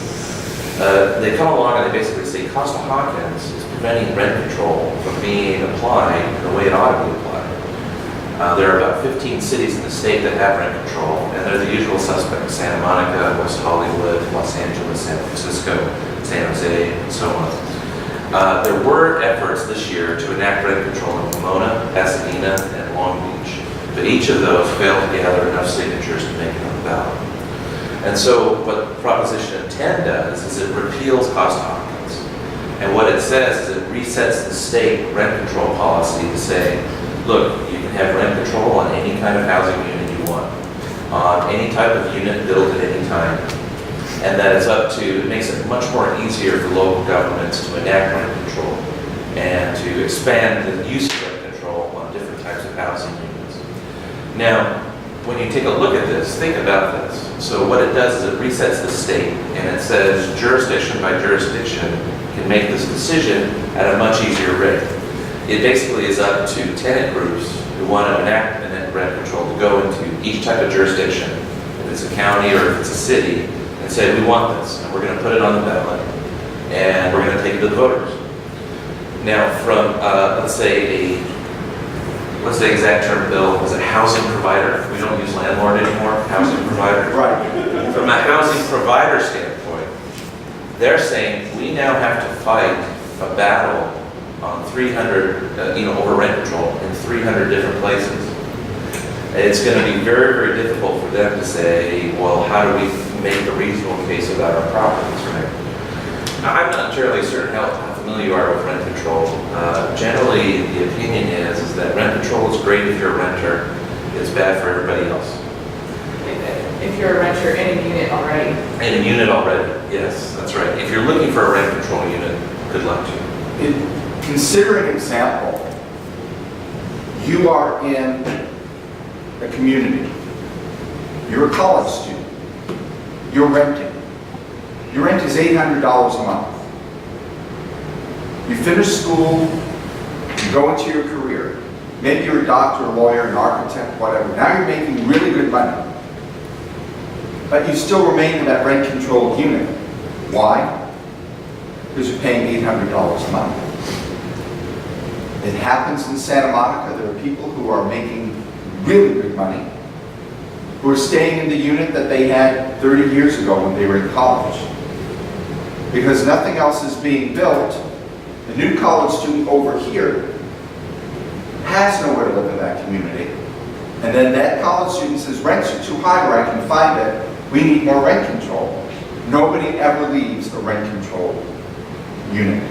They come along and they basically say Costa-Hawkins is preventing rent control from being applied the way it ought to be applied. There are about 15 cities in the state that have rent control, and they're the usual suspects: Santa Monica, West Hollywood, Los Angeles, San Francisco, San Jose, and so on. There were efforts this year to enact rent control in Pomona, Pasadena, and Long Beach, but each of those failed to gather enough signatures to make it on the ballot. And so what Proposition 10 does is it repeals Costa-Hawkins. And what it says is it resets the state rent control policy to say, look, you can have rent control on any kind of housing unit you want, on any type of unit built at any time, and that it's up to, it makes it much more easier for local governments to enact rent control and to expand the use of rent control on different types of housing units. Now, when you take a look at this, think about this. So what it does is it resets the state, and it says jurisdiction by jurisdiction can make this decision at a much easier rate. It basically is up to tenant groups who want to enact rent control to go into each type of jurisdiction, if it's a county or if it's a city, and say, we want this, and we're going to put it on the ballot, and we're going to take it to the voters. Now, from, let's say, what's the exact term, Bill? Was it housing provider? We don't use landlord anymore, housing provider. Right. From a housing provider standpoint, they're saying we now have to fight a battle on 300, over rent control in 300 different places. It's going to be very, very difficult for them to say, well, how do we make a reasonable case about our properties, right? Now, I'm not entirely certain how familiar you are with rent control. Generally, the opinion is that rent control is great if you're a renter. It's bad for everybody else. If you're a renter in a unit already. In a unit already, yes, that's right. If you're looking for a rent control unit, good luck to you. Consider an example. You are in a community. You're a college student. You're renting. Your rent is $800 a month. You finish school, you go into your career. Maybe you're a doctor, a lawyer, an architect, whatever. Now you're making really good money. But you still remain in that rent-controlled unit. Why? Because you're paying $800 a month. It happens in Santa Monica. There are people who are making really good money, who are staying in the unit that they had 30 years ago when they were in college. Because nothing else is being built, the new college student over here has nowhere to live in that community. And then that college student says, rents are too high where I can find it. We need more rent control. Nobody ever leaves a rent control unit.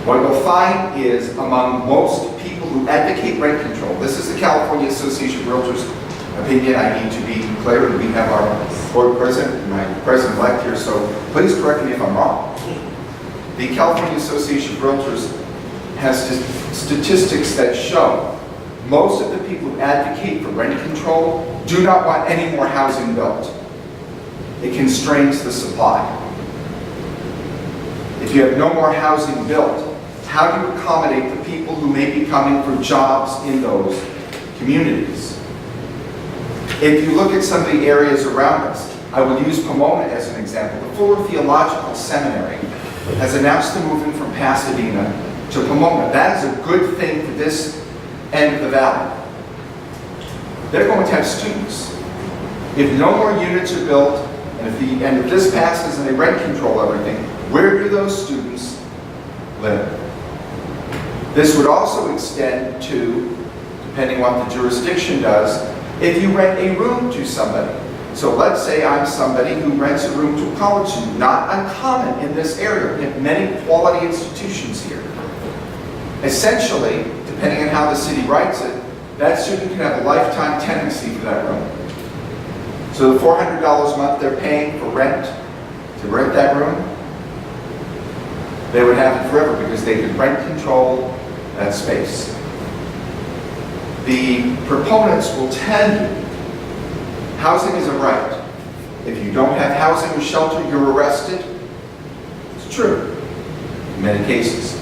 What you'll find is among most people who advocate rent control, this is the California Association of Realtors opinion. I need to be clear, and we have our board president, my president-elect here, so please correct me if I'm wrong. The California Association of Realtors has statistics that show most of the people who advocate for rent control do not want any more housing built. It constrains the supply. If you have no more housing built, how do you accommodate the people who may be coming for jobs in those communities? If you look at some of the areas around us, I will use Pomona as an example. The Fuller Theological Seminary has announced the movement from Pasadena to Pomona. That is a good thing for this end of the valley. They're going to have students. If no more units are built, and if this passes and they rent control everything, where do those students live? This would also extend to, depending on what the jurisdiction does, if you rent a room to somebody. So let's say I'm somebody who rents a room to a college student. Not uncommon in this area. We have many quality institutions here. Essentially, depending on how the city writes it, that student can have a lifetime tenancy for that room. So the $400 a month they're paying for rent, to rent that room, they would have it forever because they could rent control that space. The proponents will tell you housing is a right. If you don't have housing or shelter, you're arrested. It's true in many cases.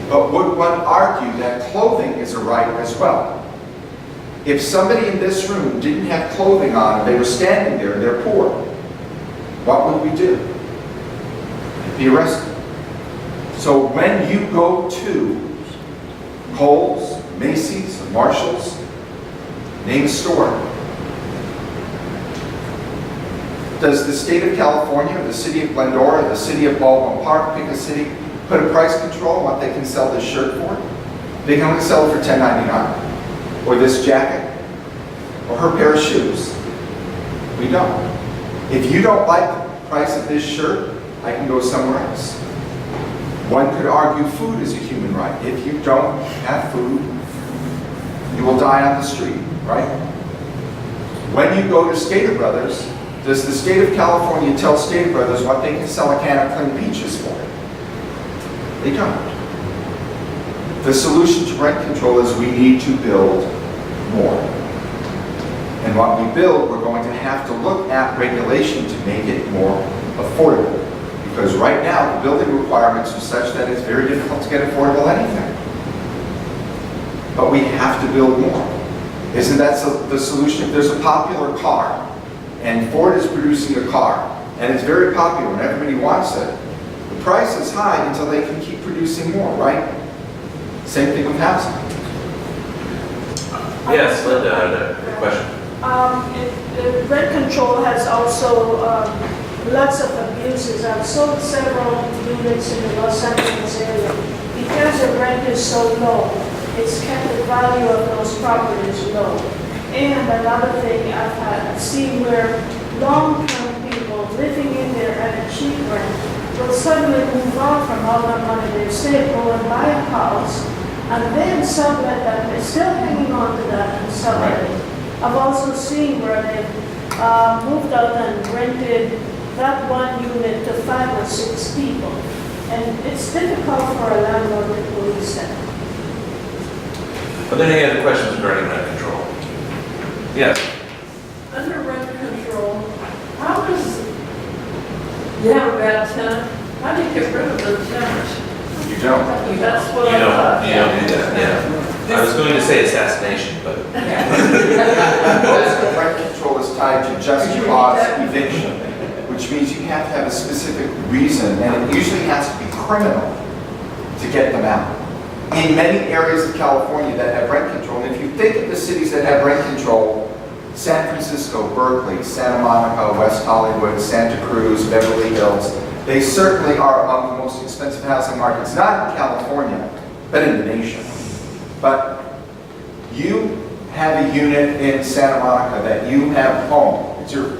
But would one argue that clothing is a right as well? If somebody in this room didn't have clothing on and they were standing there and they're poor, what would we do? Be arrested. So when you go to Kohl's, Macy's, or Marshall's, name a store. Does the state of California, or the city of Glendora, or the city of Baldwin Park, pick a city, put a price control on what they can sell this shirt for? They can only sell it for $10.99. Or this jacket, or her pair of shoes. We don't. If you don't like the price of this shirt, I can go somewhere else. One could argue food is a human right. If you don't have food, you will die on the street, right? When you go to Stater Brothers, does the state of California tell Stater Brothers what they can sell a can of clean peaches for? They don't. The solution to rent control is we need to build more. And what we build, we're going to have to look at regulation to make it more affordable. Because right now, the building requirements are such that it's very difficult to get affordable anything. But we have to build more. Isn't that the solution? If there's a popular car, and Ford is producing a car, and it's very popular and everybody wants it, the price is high until they can keep producing more, right? Same thing with housing. Yes, Linda, a question. Rent control has also lots of abuses. I've sold several units in the Los Angeles area. Because the rent is so low, it's kept the value of those properties low. And another thing I've seen where long-term people living in there at a cheap rent will suddenly move on from all the money they've saved, go and buy a house, and then sublet that, they're still hanging on to that and sublet it. I've also seen where they've moved out and rented that one unit to 5 or 6 people. And it's difficult for a landlord to police that. Are there any other questions regarding rent control? Yes. Under rent control, how does, you have a bad tenant, how do you get rid of the tenant? You don't. That's what You I thought. don't do that, yeah. I was going to say assassination, but Most of rent control is tied to just cause eviction, which means you have to have a specific reason, and it usually has to be criminal to get them out. In many areas of California that have rent control, and if you think of the cities that have rent control, San Francisco, Berkeley, Santa Monica, West Hollywood, Santa Cruz, Beverly Hills, they certainly are among the most expensive housing markets, not in California, but in the nation. But you have a unit in Santa Monica that you have home, it's your,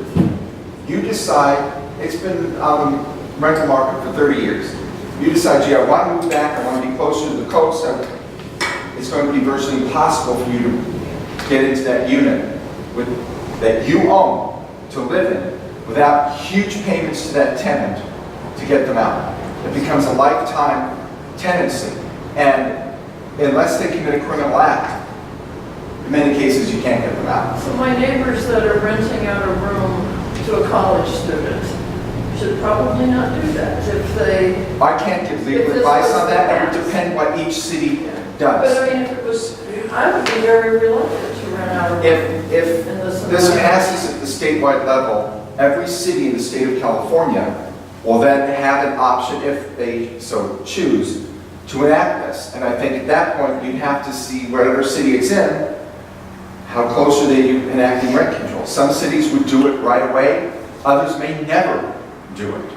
you decide, it's been on the rental market for 30 years. You decide, gee, I want to move back, I want to be closer to the coast, it's going to be virtually impossible for you to get into that unit that you own to live in without huge payments to that tenant to get them out. It becomes a lifetime tenancy. And unless they commit a criminal act, in many cases you can't get them out. So my neighbors that are renting out a room to a college student should probably not do that if they, I can't give legal If this advice was on that. It the would depend what each city but does. I mean, if it was, I would be very reluctant to rent out a room. If in this this environment. passes at the statewide level, every city in the state of California will then have an option, if they so choose, to enact this. And I think at that point, you'd have to see whatever city it's in, how close are they to enacting rent control. Some cities would do it right away, others may never do it.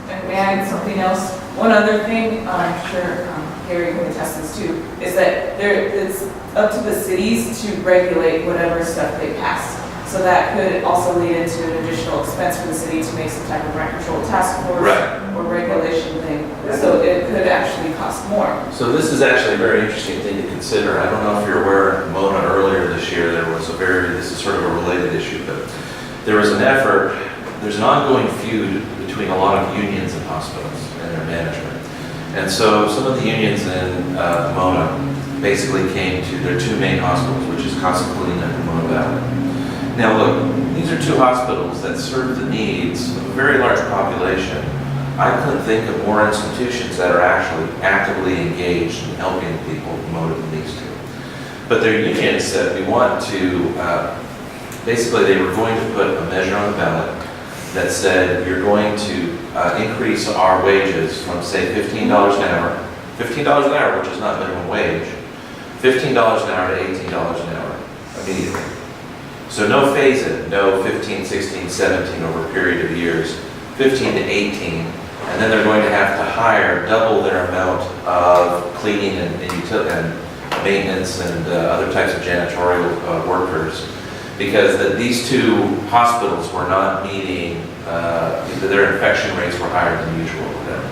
And may I add something else? One other thing, I'm sure Gary can attest this too, is that it's up to the cities to regulate whatever stuff they pass. So that could also lead into an additional expense for the city to make some type of rent control task force Right. or regulation thing. So it could actually cost more. So this is actually a very interesting thing to consider. I don't know if you're aware, Mona, earlier this year, there was this is sort of a related issue, but there was an effort, there's an ongoing feud between a lot of unions and hospitals and their management. And so some of the unions in Mona basically came to their two main hospitals, which is Casa Colina and Mona Valley. Now look, these are two hospitals that serve the needs of a very large population. I couldn't think of more institutions that are actually actively engaged in helping people promote than these two. But their union said, we want to, basically they were going to put a measure on the ballot that said, you're going to increase our wages from say $15 an hour, $15 an hour, which is not minimum wage, $15 an hour to $18 an hour immediately. So no phase-in, no 15, 16, 17 over a period of years, 15 to 18, and then they're going to have to hire double their amount of cleaning and maintenance and other types of janitorial workers, because these two hospitals were not meeting, their infection rates were higher than usual with them.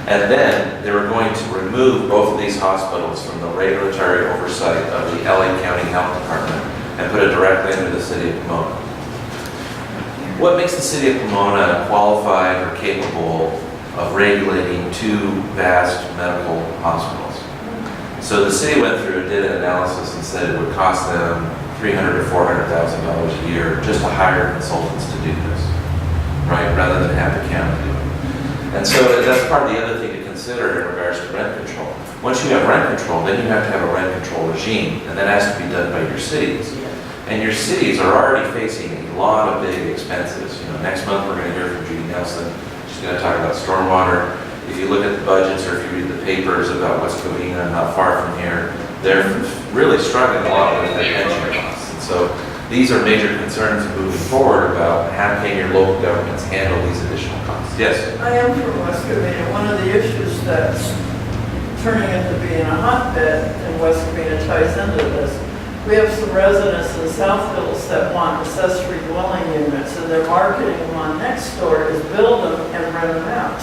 And then they were going to remove both of these hospitals from the regulatory oversight of the LA County Health Department and put it directly into the city of Pomona. What makes the city of Pomona qualified or capable of regulating two vast medical hospitals? So the city went through and did an analysis and said it would cost them $300,000 to $400,000 a year just to hire consultants to do this, right? Rather than have the county do it. And so that's part of the other thing to consider in regards to rent control. Once you have rent control, then you have to have a rent control regime, and that has to be done by your cities. And your cities are already facing a lot of big expenses. You know, next month we're going to hear from Judy Nelson. She's going to talk about stormwater. If you look at the budgets or if you read the papers about West Covina, not far from here, they're really struggling a lot with their pension costs. And so these are major concerns moving forward about how can your local governments handle these additional costs. Yes? I am from West Covina. One of the issues that's turning into being a hotbed in West Covina ties into this. We have some residents in South Hills that want accessory dwelling units, and their marketing one next door is build them and rent them out.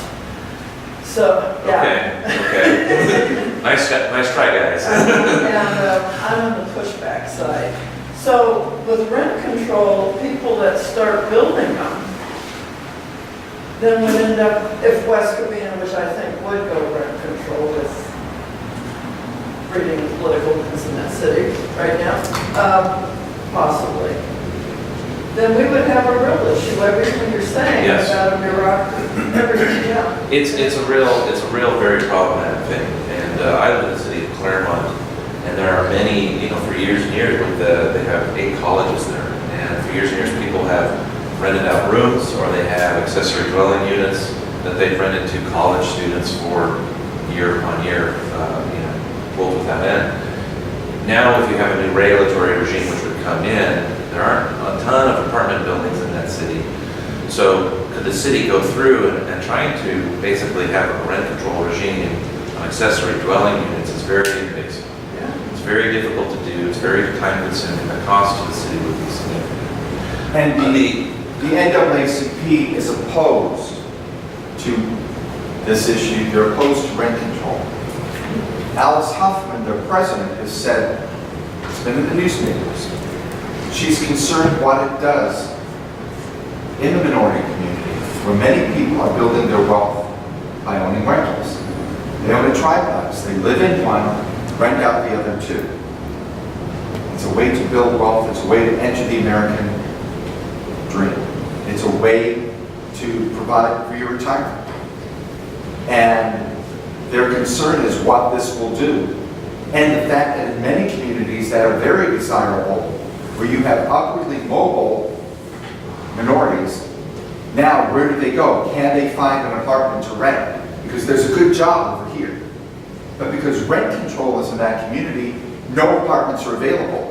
So, yeah. Okay. Nice try, guys. And I'm on the pushback side. So with rent control, people that start building them, then would end up, if West Covina, which I think would go rent control with reading political news in that city right now, possibly, then we would have a real issue, everything you're saying Yes. about a bureaucracy, everything, yeah. It's a real very problematic thing. And I live in the city of Claremont, and there are many, for years and years, they have 8 colleges there. And for years and years, people have rented out rooms, or they have accessory dwelling units that they've rented to college students for year on year, world without end. Now, if you have a new regulatory regime which would come in, there aren't a ton of apartment buildings in that city. So could the city go through and trying to basically have a rent control regime on accessory dwelling units is very invasive. It's very difficult to do, it's very time consuming, the cost to the city would be significant. And the NAACP is opposed to this issue. They're opposed to rent control. Alice Huffman, their president, has said, it's been in the newspapers, she's concerned what it does in the minority community, where many people are building their wealth by owning rentals. They own a triplex. They live in one, rent out the other 2. It's a way to build wealth. It's a way to enter the American dream. It's a way to provide for your retirement. And their concern is what this will do. And the fact that in many communities that are very desirable, where you have upwardly mobile minorities, now where do they go? Can they find an apartment to rent? Because there's a good job over here. But because rent control is in that community, no apartments are available.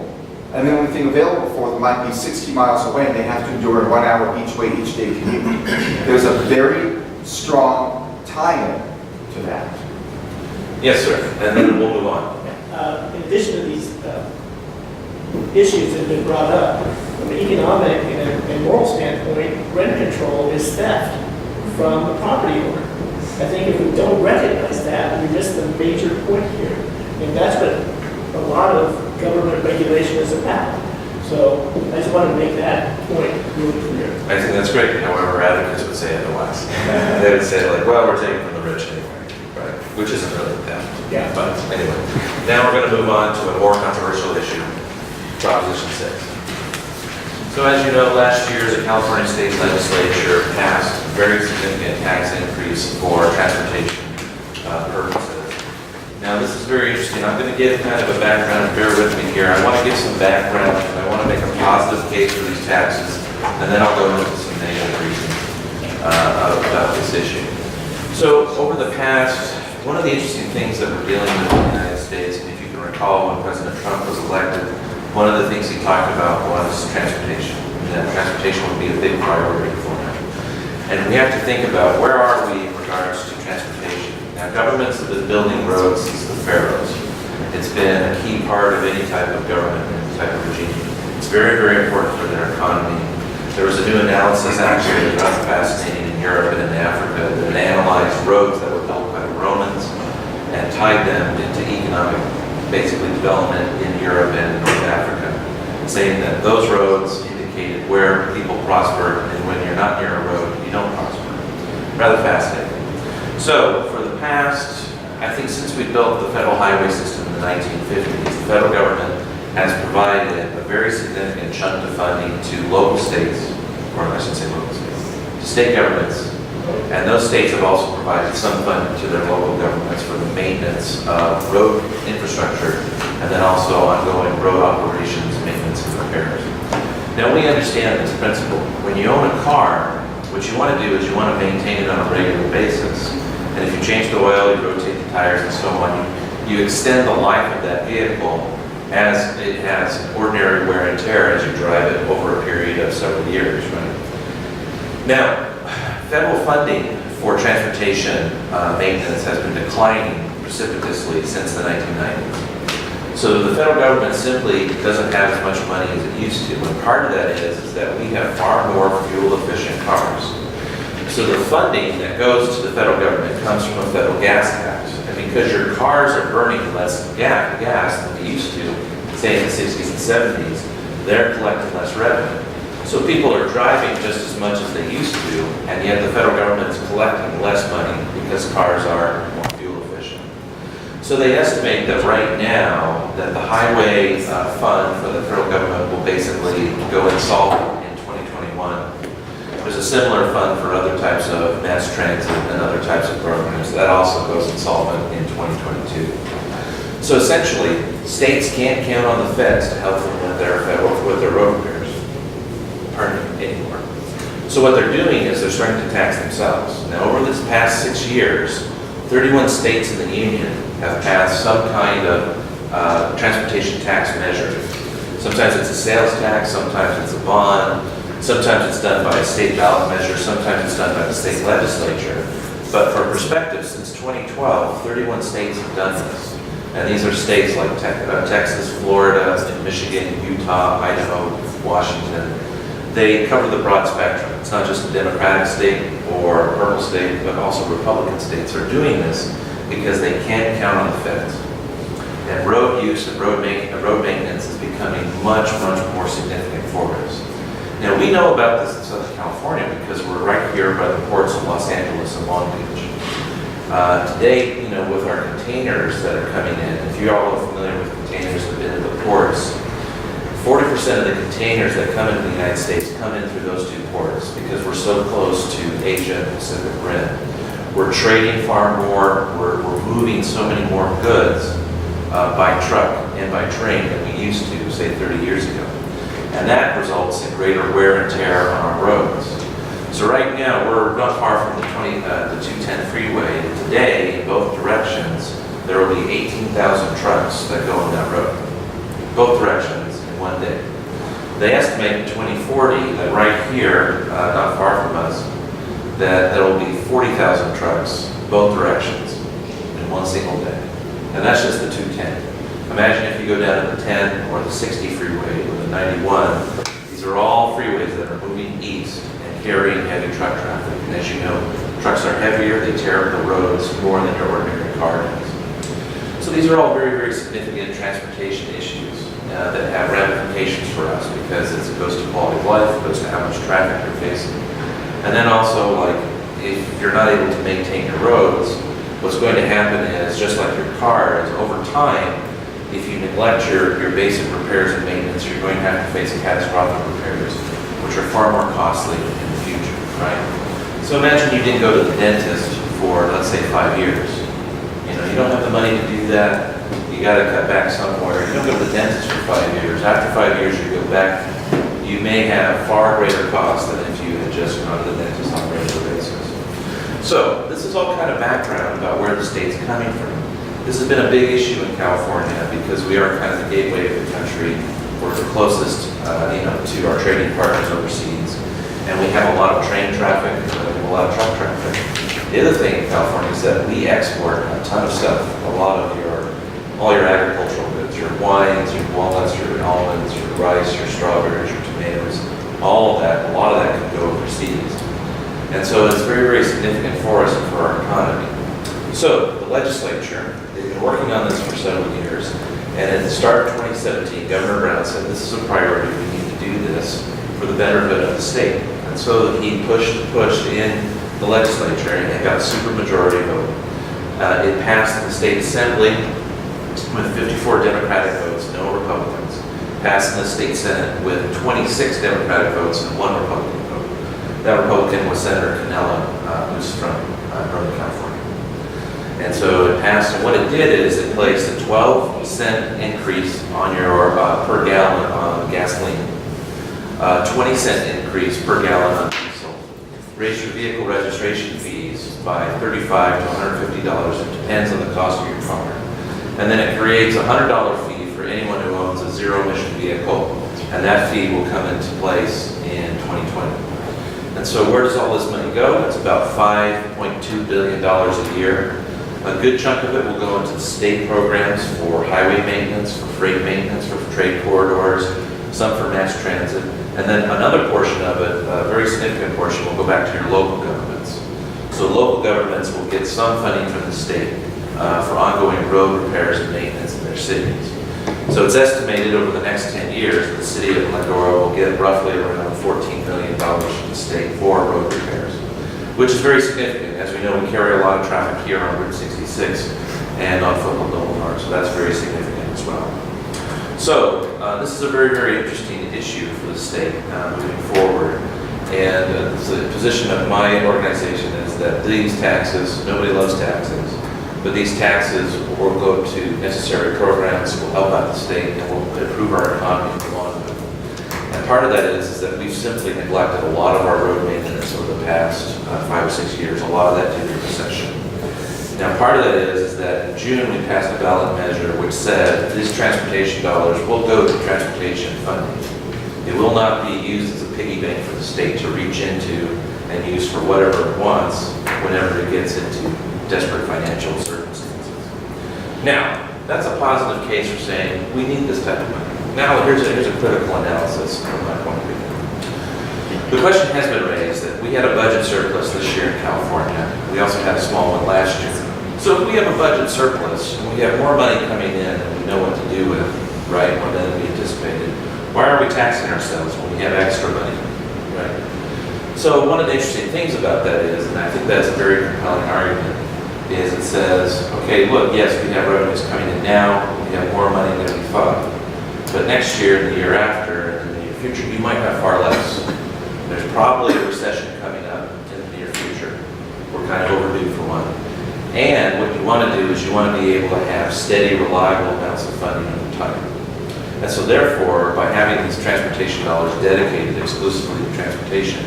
And the only thing available for them might be 60 miles away, and they have to endure a 1 hour each way, each day commute. There's a very strong tie-in to that. Yes, sir, and then we'll move on. In addition to these issues that have been brought up, from an economic and moral standpoint, rent control is theft from the property owner. I think if we don't recognize that, we miss the major point here. And that's what a lot of government regulation is about. So I just want to make that point really clear. I think that's great. However, advocates would say otherwise. They would say like, well, we're taking from the rich anyway, right? Which isn't really that. Yeah. But anyway, now we're going to move on to a more controversial issue, Proposition 6. So as you know, last year the California State Legislature passed a very significant tax increase for transportation purposes. Now this is very interesting. I'm going to give kind of a background, bear with me here. I want to give some background, and I want to make a positive case for these taxes, and then I'll go into some negative reasons about this issue. So over the past, one of the interesting things that we're dealing with in the United States, and if you can recall when President Trump was elected, one of the things he talked about was transportation, and that transportation would be a big priority for him. And we have to think about where are we in regards to transportation. Now, governments have been building roads since the pharaohs. It's been a key part of any type of government, any type of regime. It's very, very important for their economy. There was a new analysis actually that was fascinating in Europe and in Africa that analyzed roads that were built by the Romans and tied them into economic, basically development in Europe and in North Africa, saying that those roads indicated where people prosper, and when you're not near a road, you don't prosper. Rather fascinating. So for the past, I think since we built the federal highway system in the 1950s, the federal government has provided a very significant chunk of funding to local states, or I should say local states, to state governments. And those states have also provided some funding to their local governments for the maintenance of road infrastructure, and then also ongoing road operations, maintenance, and repairs. Now we understand this principle. When you own a car, what you want to do is you want to maintain it on a regular basis. And if you change the oil, you rotate the tires and so on, you extend the life of that vehicle as it has ordinary wear and tear as you drive it over a period of several years, right? Now, federal funding for transportation maintenance has been declining precipitously since the 1990s. So the federal government simply doesn't have as much money as it used to. And part of that is that we have far more fuel-efficient cars. So the funding that goes to the federal government comes from a federal gas tax. And because your cars are burning less gas than they used to, say in the 60s and 70s, they're collecting less revenue. So people are driving just as much as they used to, and yet the federal government is collecting less money because cars are more fuel efficient. So they estimate that right now, that the highway fund for the federal government will basically go insolvent in 2021. There's a similar fund for other types of mass transit and other types of programs. That also goes insolvent in 2022. So essentially, states can't count on the feds to help them with their road repairs anymore. So what they're doing is they're starting to tax themselves. Now, over this past 6 years, 31 states in the union have passed some kind of transportation tax measure. Sometimes it's a sales tax, sometimes it's a bond, sometimes it's done by a state ballot measure, sometimes it's done by the state legislature. But for perspective, since 2012, 31 states have done this. And these are states like Texas, Florida, Michigan, Utah, Idaho, Washington. They cover the broad spectrum. It's not just a Democratic state or a purple state, but also Republican states are doing this because they can't count on the feds. And road use and road maintenance is becoming much, much more significant for us. Now, we know about this in Southern California because we're right here by the ports of Los Angeles and Long Beach. Today, with our containers that are coming in, if you all are familiar with containers that have been in the ports, 40% of the containers that come into the United States come in through those two ports because we're so close to Asia and Pacific Rim. We're trading far more, we're moving so many more goods by truck and by train than we used to, say, 30 years ago. And that results in greater wear and tear on our roads. So right now, we're not far from the 210 freeway. Today, in both directions, there will be 18,000 trucks that go on that road. Both directions in one day. They estimate in 2040 that right here, not far from us, that there will be 40,000 trucks, both directions, in one single day. And that's just the 210. Imagine if you go down to the 10 or the 60 freeway or the 91. These are all freeways that are moving east and carrying heavy truck traffic. And as you know, trucks are heavier, they tear up the roads more than your ordinary car does. So these are all very, very significant transportation issues that have ramifications for us because it goes to quality of life, it goes to how much traffic you're facing. And then also, like, if you're not able to maintain your roads, what's going to happen is, just like your car, is over time, if you neglect your basic repairs and maintenance, you're going to have to face catastrophic repairs, which are far more costly in the future, right? So imagine you didn't go to the dentist for, let's say, 5 years. You don't have the money to do that. You got to cut back somewhere. You don't go to the dentist for 5 years. After 5 years, you go back. You may have far greater costs than if you had just gone to the dentist on a regular basis. So this is all kind of background about where the state's coming from. This has been a big issue in California because we are kind of the gateway of the country. We're the closest, to our trading partners overseas, and we have a lot of train traffic, and a lot of truck traffic. The other thing in California is that we export a ton of stuff. All your agricultural goods, your wines, your walnuts, your almonds, your rice, your strawberries, your tomatoes, all of that. A lot of that can go overseas, and so it's very, very significant for us and for our economy. So the legislature, they've been working on this for several years, and at the start of 2017, Governor Brown said this is a priority, we need to do this for the betterment of the state. And so he pushed in the legislature, and it got a supermajority vote. It passed the state assembly with 54 Democratic votes, no Republicans. Passed in the state Senate with 26 Democratic votes and 1 Republican vote. That Republican was Senator Canella, who's from Northern California. And so it passed, and what it did is it placed a 12-cent increase on your per gallon on gasoline, 20-cent increase per gallon on diesel, raised your vehicle registration fees by $35 to $150, it depends on the cost of your car, and then it creates a $100 fee for anyone who owns a zero-emission vehicle, and that fee will come into place in 2020. And so where does all this money go? It's about $5.2 billion a year. A good chunk of it will go into the state programs for highway maintenance, for freight maintenance, for trade corridors, some for mass transit, and then another portion of it, a very significant portion, will go back to your local governments. So local governments will get some funding from the state for ongoing road repairs and maintenance in their cities. So it's estimated over the next 10 years, that the city of Glendora will get roughly around $14 million from the state for road repairs, which is very significant. As we know, we carry a lot of traffic here on Route 66 and on Foothill Boulevard, so that's very significant as well. So this is a very, very interesting issue for the state moving forward. And the position of my organization is that these taxes, nobody loves taxes, but these taxes will go to necessary programs, will help out the state, and will improve our economy in the long run. And part of that is that we've simply neglected a lot of our road maintenance over the past 5 or 6 years, a lot of that due to recession. Now, part of that is that in June we passed a ballot measure which said these transportation dollars will go to transportation funding. It will not be used as a piggy bank for the state to reach into and use for whatever it wants whenever it gets into desperate financial circumstances. Now, that's a positive case for saying we need this type of money. Now, here's a critical analysis from my point of view. The question has been raised that we had a budget surplus this year in California. We also had a small one last year. So if we have a budget surplus and we have more money coming in than we know what to do with, right, more than we anticipated, why are we taxing ourselves when we have extra money, right? So one of the interesting things about that is, and I think that's a very compelling argument, is it says, okay, look, yes, we have revenues coming in now, we have more money than we thought. But next year, and the year after, and in the near future, you might have far less. There's probably a recession coming up in the near future. We're kind of overdue for one. And what you want to do is you want to be able to have steady, reliable amounts of funding over time. And so therefore, by having these transportation dollars dedicated exclusively to transportation,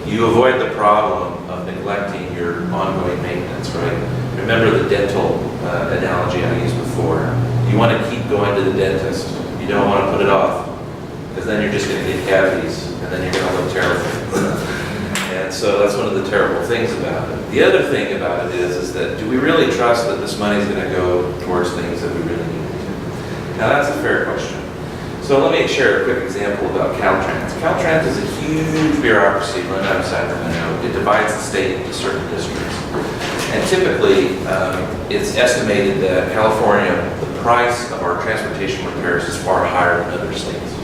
you avoid the problem of neglecting your ongoing maintenance, right? Remember the dental analogy I used before. You want to keep going to the dentist. You don't want to put it off, because then you're just going to get cavities, and then you're going to look terrible. And so that's one of the terrible things about it. The other thing about it is that do we really trust that this money is going to go towards things that we really need it to? Now that's a fair question. So let me share a quick example about Caltrans. Caltrans is a huge bureaucracy run out of Sacramento. It divides the state into certain districts. And typically, it's estimated that California, the price of our transportation repairs is far higher than other states.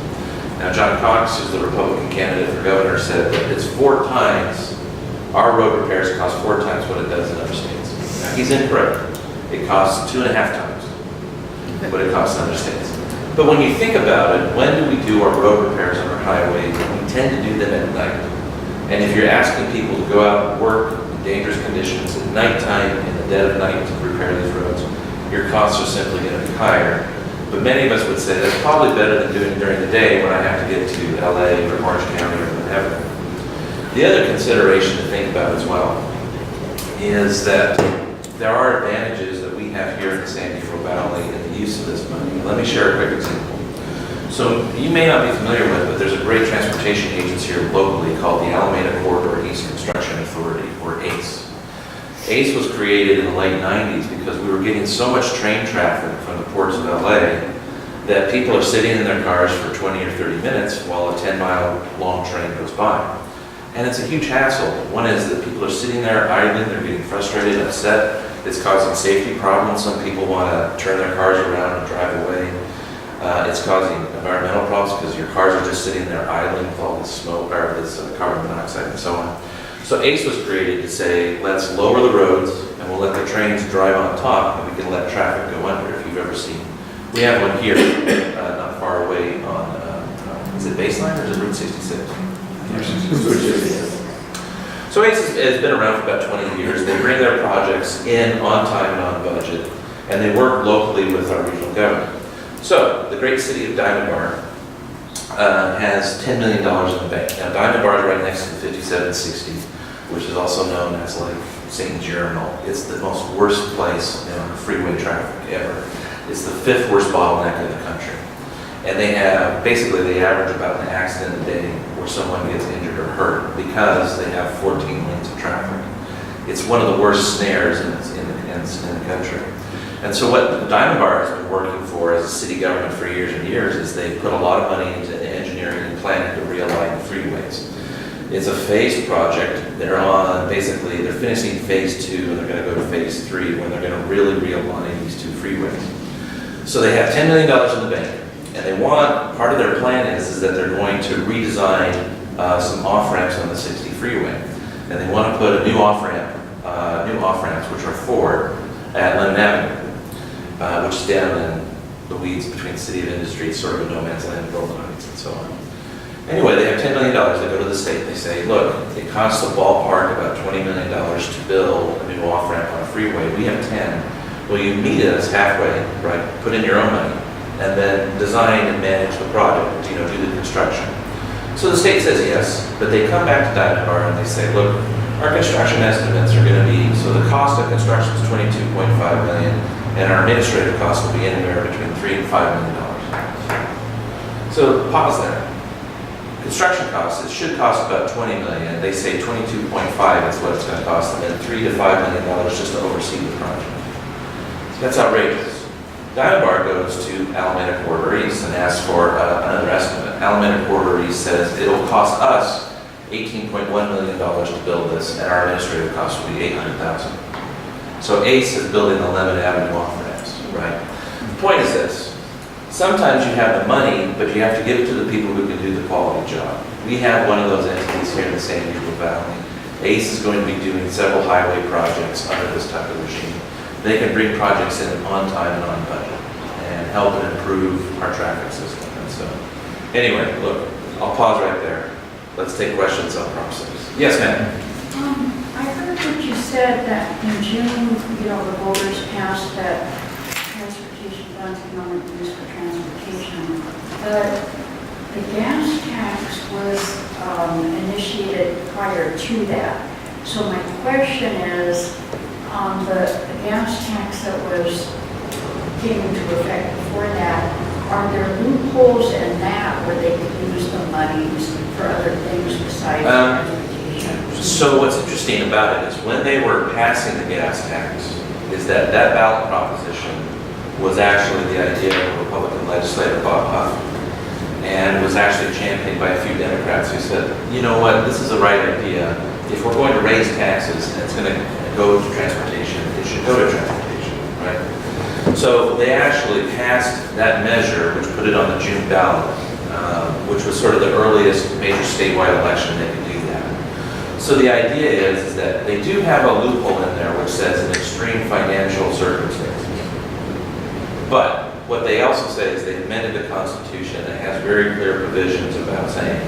Now, John Cox, who's the Republican candidate for governor, said that it's 4 times, our road repairs cost 4 times what it does in other states. Now, he's incorrect. It costs 2.5 times what it costs in other states. But when you think about it, when do we do our road repairs on our highways? We tend to do them at night. And if you're asking people to go out and work in dangerous conditions at nighttime, in the dead of night to repair these roads, your costs are simply going to be higher. But many of us would say that's probably better than doing it during the day when I have to get to LA or Orange County or whatever. The other consideration to think about as well is that there are advantages that we have here in the San Diego Valley in the use of this money. Let me share a quick example. So you may not be familiar with it, but there's a great transportation agency here locally called the Alameda Corridor East Construction Authority, or ACE. ACE was created in the late 90s because we were getting so much train traffic from the ports of LA that people are sitting in their cars for 20 or 30 minutes while a 10-mile long train goes by. And it's a huge hassle. One is that people are sitting there idling, they're getting frustrated, upset. It's causing safety problems. Some people want to turn their cars around and drive away. It's causing environmental problems because your cars are just sitting there idling with all this smoke or this carbon monoxide and so on. So ACE was created to say, let's lower the roads and we'll let the trains drive on top and we can let traffic go under, if you've ever seen. We have one here, not far away on, is it Baseline or is it Route 66? So ACE has been around for about 20 years. They bring their projects in on time and on budget, and they work locally with our regional government. So the great city of Diamond Bar has $10 million in the bank. Now Diamond Bar is right next to the 5760, which is also known as like St. Journal. It's the most worst place in freeway traffic ever. It's the 5th worst bottleneck in the country. And they have, basically they average about an accident a day where someone gets injured or hurt because they have 14 lanes of traffic. It's one of the worst snares in the country. And so what the Diamond Bar has been working for as a city government for years and years is they put a lot of money into engineering and planning to realign the freeways. It's a phased project. They're finishing phase 2 and they're going to go to phase 3 when they're going to really realign these 2 freeways. So they have $10 million in the bank, and they want, part of their plan is that they're going to redesign some off-ramps on the 60 freeway. And they want to put a new off-ramps, which are 4 at Lemon Avenue, which is down in the weeds between City of Industry, sort of a no man's land, Golden Heights, and so on. Anyway, they have $10 million. They go to the state. They say, look, it costs the ballpark about $20 million to build a new off-ramp on a freeway. We have 10. Will you meet us halfway, right? Put in your own money, and then design and manage the project, do the construction. So the state says yes, but they come back to Diamond Bar and they say, look, our construction estimates are going to be, so the cost of construction is $22.5 million, and our administrative costs will be anywhere between $3 and $5 million. So pause there. Construction costs, it should cost about $20 million. They say 22.5 is what it's going to cost, and then $3 to $5 million just to oversee the project. So that's outrageous. Diamond Bar goes to Alameda Corridor East and asks for another estimate. Alameda Corridor East says it'll cost us $18.1 million to build this, and our administrative cost will be $800,000. So ACE is building the Lemon Avenue off-ramps, right? The point is this. Sometimes you have the money, but you have to give it to the people who can do the quality job. We have one of those entities here in the San Diego Valley. ACE is going to be doing several highway projects under this type of regime. They can bring projects in on time and on budget and help and improve our traffic system. And so, anyway, look, I'll pause right there. Let's take questions on process. Yes, ma'am. I heard what you said that in June, the voters passed that transportation funds can only be used for transportation. But the gas tax was initiated prior to that. So my question is, the gas tax that came into effect before that, are there loopholes in that where they could use the monies for other things besides transportation? So what's interesting about it is when they were passing the gas tax, is that ballot proposition was actually the idea of a Republican legislator, Bob Huff, and was actually championed by a few Democrats who said, you know what, this is the right idea. If we're going to raise taxes and it's going to go to transportation, it should go to transportation, right? So they actually passed that measure, which put it on the June ballot, which was sort of the earliest major statewide election they could do that. So the idea is that they do have a loophole in there which says in extreme financial circumstances. But what they also say is they amended the Constitution that has very clear provisions about saying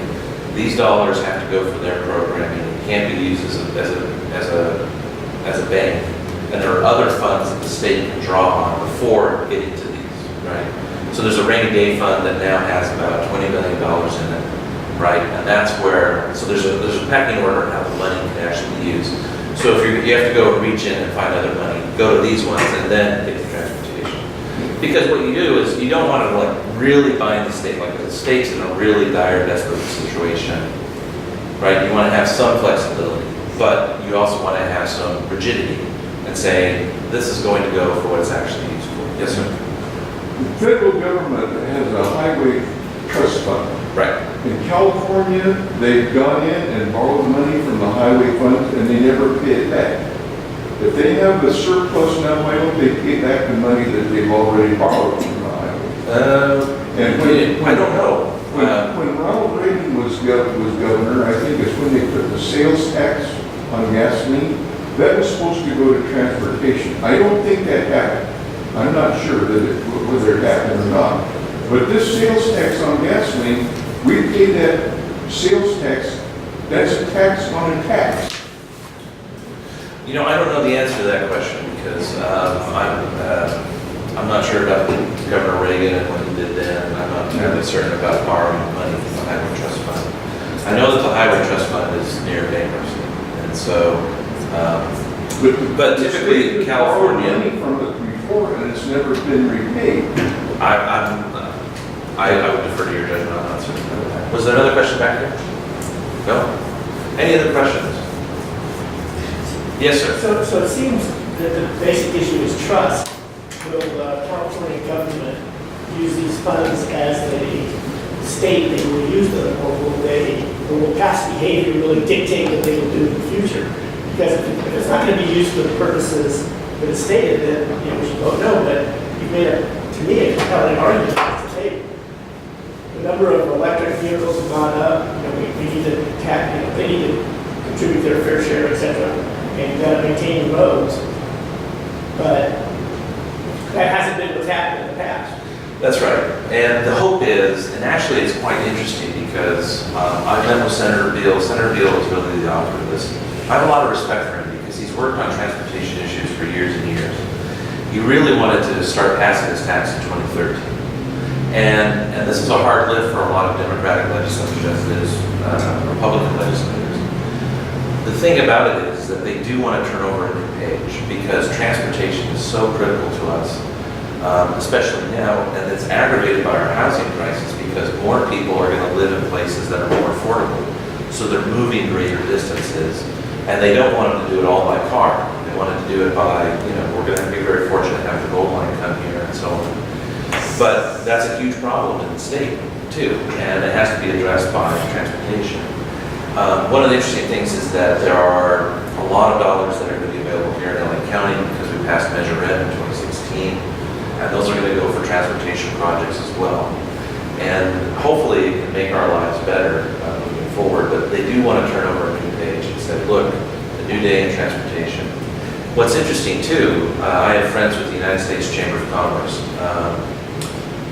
these dollars have to go for their programming and can't be used as a bank. And there are other funds that the state can draw on before getting to these, right? So there's a rainy day fund that now has about $20 million in it, right? And that's where, so there's a pecking order on how the money can actually be used. So if you have to go reach in and find other money, go to these ones and then get the transportation. Because what you do is you don't want to really bind the state, like the state's in a really dire, desperate situation, right? You want to have some flexibility, but you also want to have some rigidity and say, this is going to go for what it's actually used for. Yes, sir? The federal government has a highway trust fund. Right. In California, they've gone in and borrowed money from the highway funds and they never pay it back. If they have a surplus now, why don't they pay back the money that they've already borrowed from the highway? I don't know. When Ronald Reagan was governor, I think it's when they put the sales tax on gasoline, that was supposed to go to transportation. I don't think that happened. I'm not sure whether it happened or not. But this sales tax on gasoline, we pay that sales tax, that's a tax on a tax. I don't know the answer to that question because I'm not sure about Governor Reagan and what he did then, and I'm not entirely certain about borrowing money from the Highway Trust Fund. I know that the Highway Trust Fund is near bankruptcy, and so, but typically California, money from it before and it's never been repaid. I would defer to your judgment on that. Sir. Was there another question back there? No? Any other questions? Yes, sir. So it seems that the basic issue is trust. Will the California government use these funds as they state they will use them, or will past behavior really dictate what they will do in the future? Because if it's not going to be used for the purposes that it's stated, then we should vote no. But you've made a to me, a compelling argument to take. The number of electric vehicles have gone up, we need to they need to contribute their fair share, et cetera, and you've got to maintain the roads. But that hasn't been what's happened in the past. That's right. And the hope is, and actually it's quite interesting because I've met with Senator Beal. Senator Beal is really the author of this. I have a lot of respect for him because he's worked on transportation issues for years and years. He really wanted to start passing this tax in 2013. And this is a hard lift for a lot of Democratic legislators as it is Republican legislators. The thing about it is that they do want to turn over a new page because transportation is so critical to us, especially now, and it's aggravated by our housing crisis because more people are going to live in places that are more affordable. So they're moving greater distances, and they don't want them to do it all by car. They wanted to do it by, we're going to be very fortunate to have the Gold Line come here and so on. But that's a huge problem in the state, too, and it has to be addressed by transportation. One of the interesting things is that there are a lot of dollars that are going to be available here in LA County because we passed Measure M in 2016, and those are going to go for transportation projects as well. And hopefully it can make our lives better moving forward, but they do want to turn over a new page and say, look, a new day in transportation. What's interesting, too, I have friends with the United States Chamber of Commerce.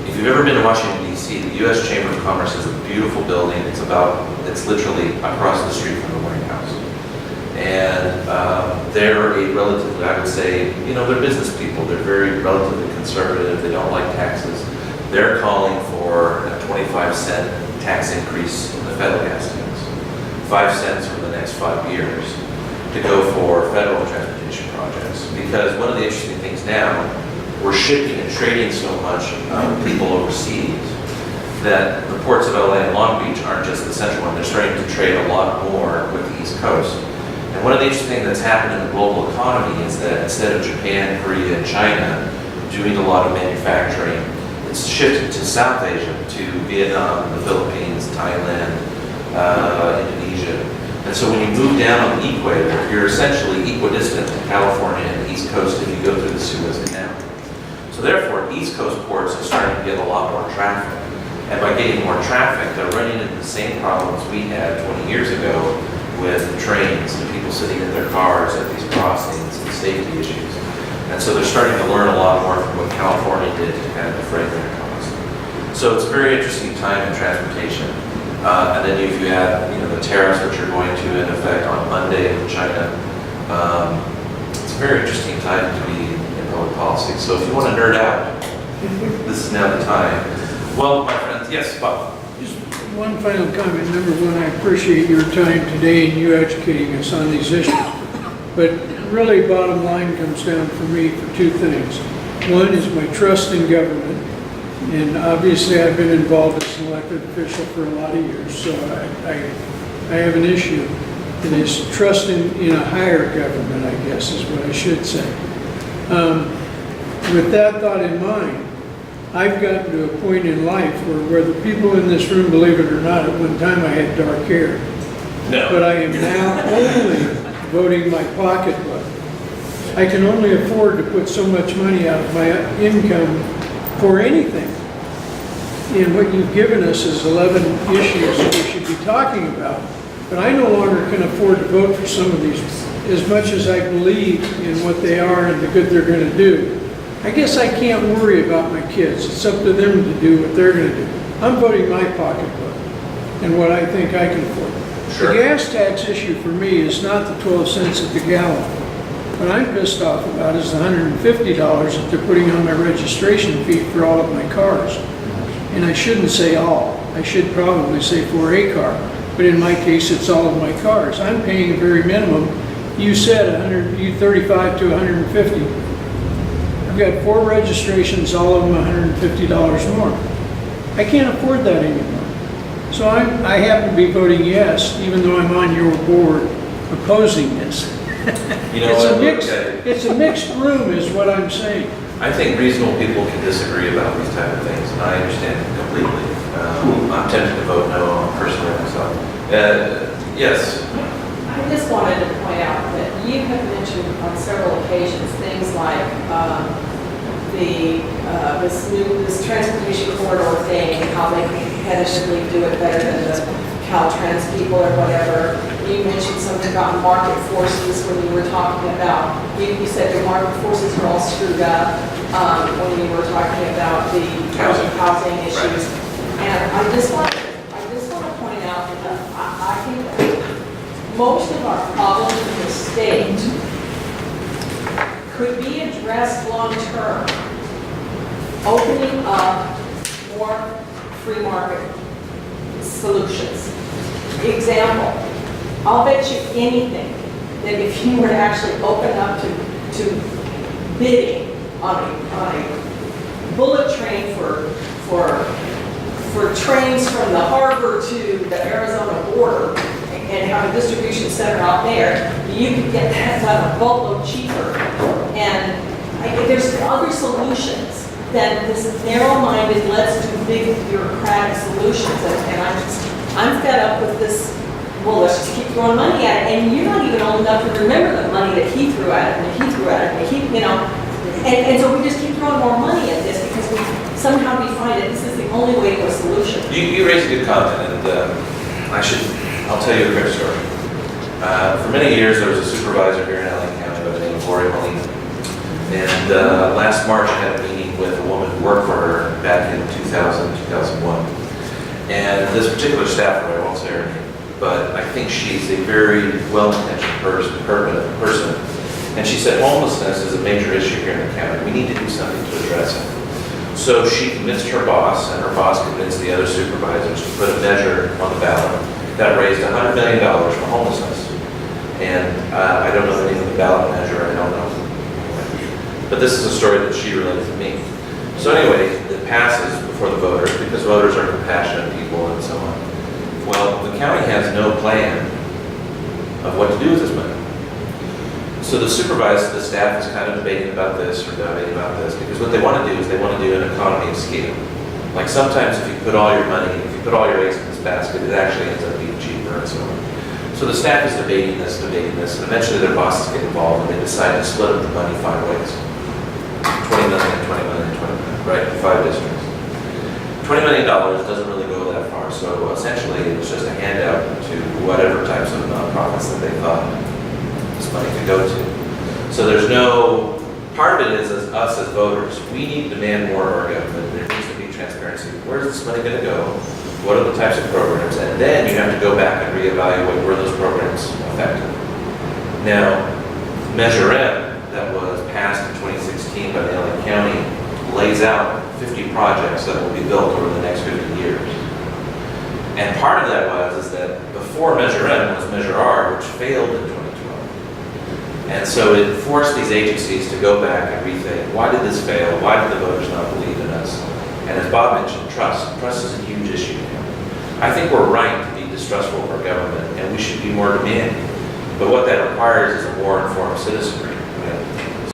If you've ever been to Washington, D.C., the U.S. Chamber of Commerce is a beautiful building. It's literally across the street from the White House. And they're a relatively, I would say, they're business people. They're very relatively conservative. They don't like taxes. They're calling for a 25-cent tax increase in the federal gas tax, 5 cents for the next 5 years to go for federal transportation projects. Because one of the interesting things now, we're shipping and trading so much people overseas that the ports of LA and Long Beach aren't just the central one. They're starting to trade a lot more with the East Coast. And one of the interesting things that's happened in the global economy is that instead of Japan, Korea, and China doing a lot of manufacturing, it's shifted to South Asia, to Vietnam, the Philippines, Thailand, Indonesia. And so when you move down on the equator, you're essentially equidistant to California and the East Coast if you go through the Suez Canal. So therefore, East Coast ports are starting to get a lot more traffic. And by getting more traffic, they're running into the same problems we had 20 years ago with trains and people sitting in their cars at these crossings and safety issues. And so they're starting to learn a lot more from what California did to kind of defray their costs. So it's a very interesting time in transportation. And then if you add, the tariffs which are going to in effect on Monday with China, it's a very interesting time to be in public policy. So if you want to nerd out, this is now the time. Well, my friends, yes, Bob. Just one final comment. Number one, I appreciate your time today and you educating us on these issues. But really, bottom line comes down for me for two things. One is my trust in government. And obviously, I've been involved as an elected official for a lot of years, so I have an issue. It is trust in a higher government, I guess, is what I should say. With that thought in mind, I've gotten to a point in life where the people in this room, believe it or not, at one time I had dark hair. No. But I am now only voting my pocketbook. I can only afford to put so much money out of my income for anything. And what you've given us is 11 issues that we should be talking about. But I no longer can afford to vote for some of these, as much as I believe in what they are and the good they're going to do. I guess I can't worry about my kids. It's up to them to do what they're going to do. I'm voting my pocketbook and what I think I can afford. Sure. The gas tax issue for me is not the 12 cents at the gallon. What I'm pissed off about is the $150 that they're putting on my registration fee for all of my cars. And I shouldn't say all. I should probably say for a car. But in my case, it's all of my cars. I'm paying a very minimum. You said $35 to $150. I've got 4 registrations, all of them $150 more. I can't afford that anymore. So I happen to be voting yes, even though I'm on your board opposing this. It's a mixed room is what I'm saying. I think reasonable people can disagree about these type of things, and I understand it completely. I'm tempted to vote no personally myself. Yes? I just wanted to point out that you have mentioned on several occasions things like this transportation corridor thing, and how they competitively do it better than the Caltrans people or whatever. You mentioned something about market forces when you were talking about, you said your market forces are all screwed up when you were talking about the housing issues. And I just want to point out that I think that most of our problems in the state could be addressed long-term, opening up more free market solutions. Example, I'll bet you anything that if you were to actually open up to bidding on a bullet train for trains from the harbor to the Arizona border and have a distribution center out there, you could get that done a boatload cheaper. And there's other solutions than this narrow-minded, let's do big bureaucratic solutions. And I'm fed up with this, well, let's just keep throwing money at it. And you're not even old enough to remember the money that he threw at it, and he threw at it, and he, and so we just keep throwing more money at this because somehow we find that this is the only way to a solution. You raised a good comment, and I'll tell you a quick story. For many years, there was a supervisor here in LA County by the name of Lori Molina. And last March, I had a meeting with a woman who worked for her back in 2001. And this particular staffer, I won't say her name, but I think she's a very well-intentioned person. And she said homelessness is a major issue here in the county. We need to do something to address it. So she convinced her boss, and her boss convinced the other supervisors to put a measure on the ballot that raised $100 million for homelessness. And I don't know the name of the ballot measure, I don't know. But this is a story that she relayed to me. So anyway, it passes before the voters because voters are compassionate people and so on. Well, the county has no plan of what to do with this money. So the staff is kind of debating about this or debating about this because what they want to do is they want to do an economy of scale. Like sometimes if you put all your money, if you put all your eggs in this basket, it actually ends up being cheaper and so on. So the staff is debating this, and eventually their bosses get involved and they decide to split up the money 5 ways. 20 million, 20 million, 20 million, right? 5 districts. $20 million doesn't really go that far, so essentially it was just a handout to whatever types of nonprofits that they thought this money could go to. So there's no, part of it is us as voters, we need to demand more of our government. There needs to be transparency. Where's this money going to go? What are the types of programs? And then you have to go back and reevaluate where those programs effective. Now, Measure M that was passed in 2016 by the LA County lays out 50 projects that will be built over the next 50 years. And part of that is that before Measure M was Measure R, which failed in 2012. And so it forced these agencies to go back and rethink, why did this fail? Why did the voters not believe in us? And as Bob mentioned, trust. Trust is a huge issue. I think we're right to be distrustful of our government, and we should be more demanding. But what that requires is a more informed citizenry. Right?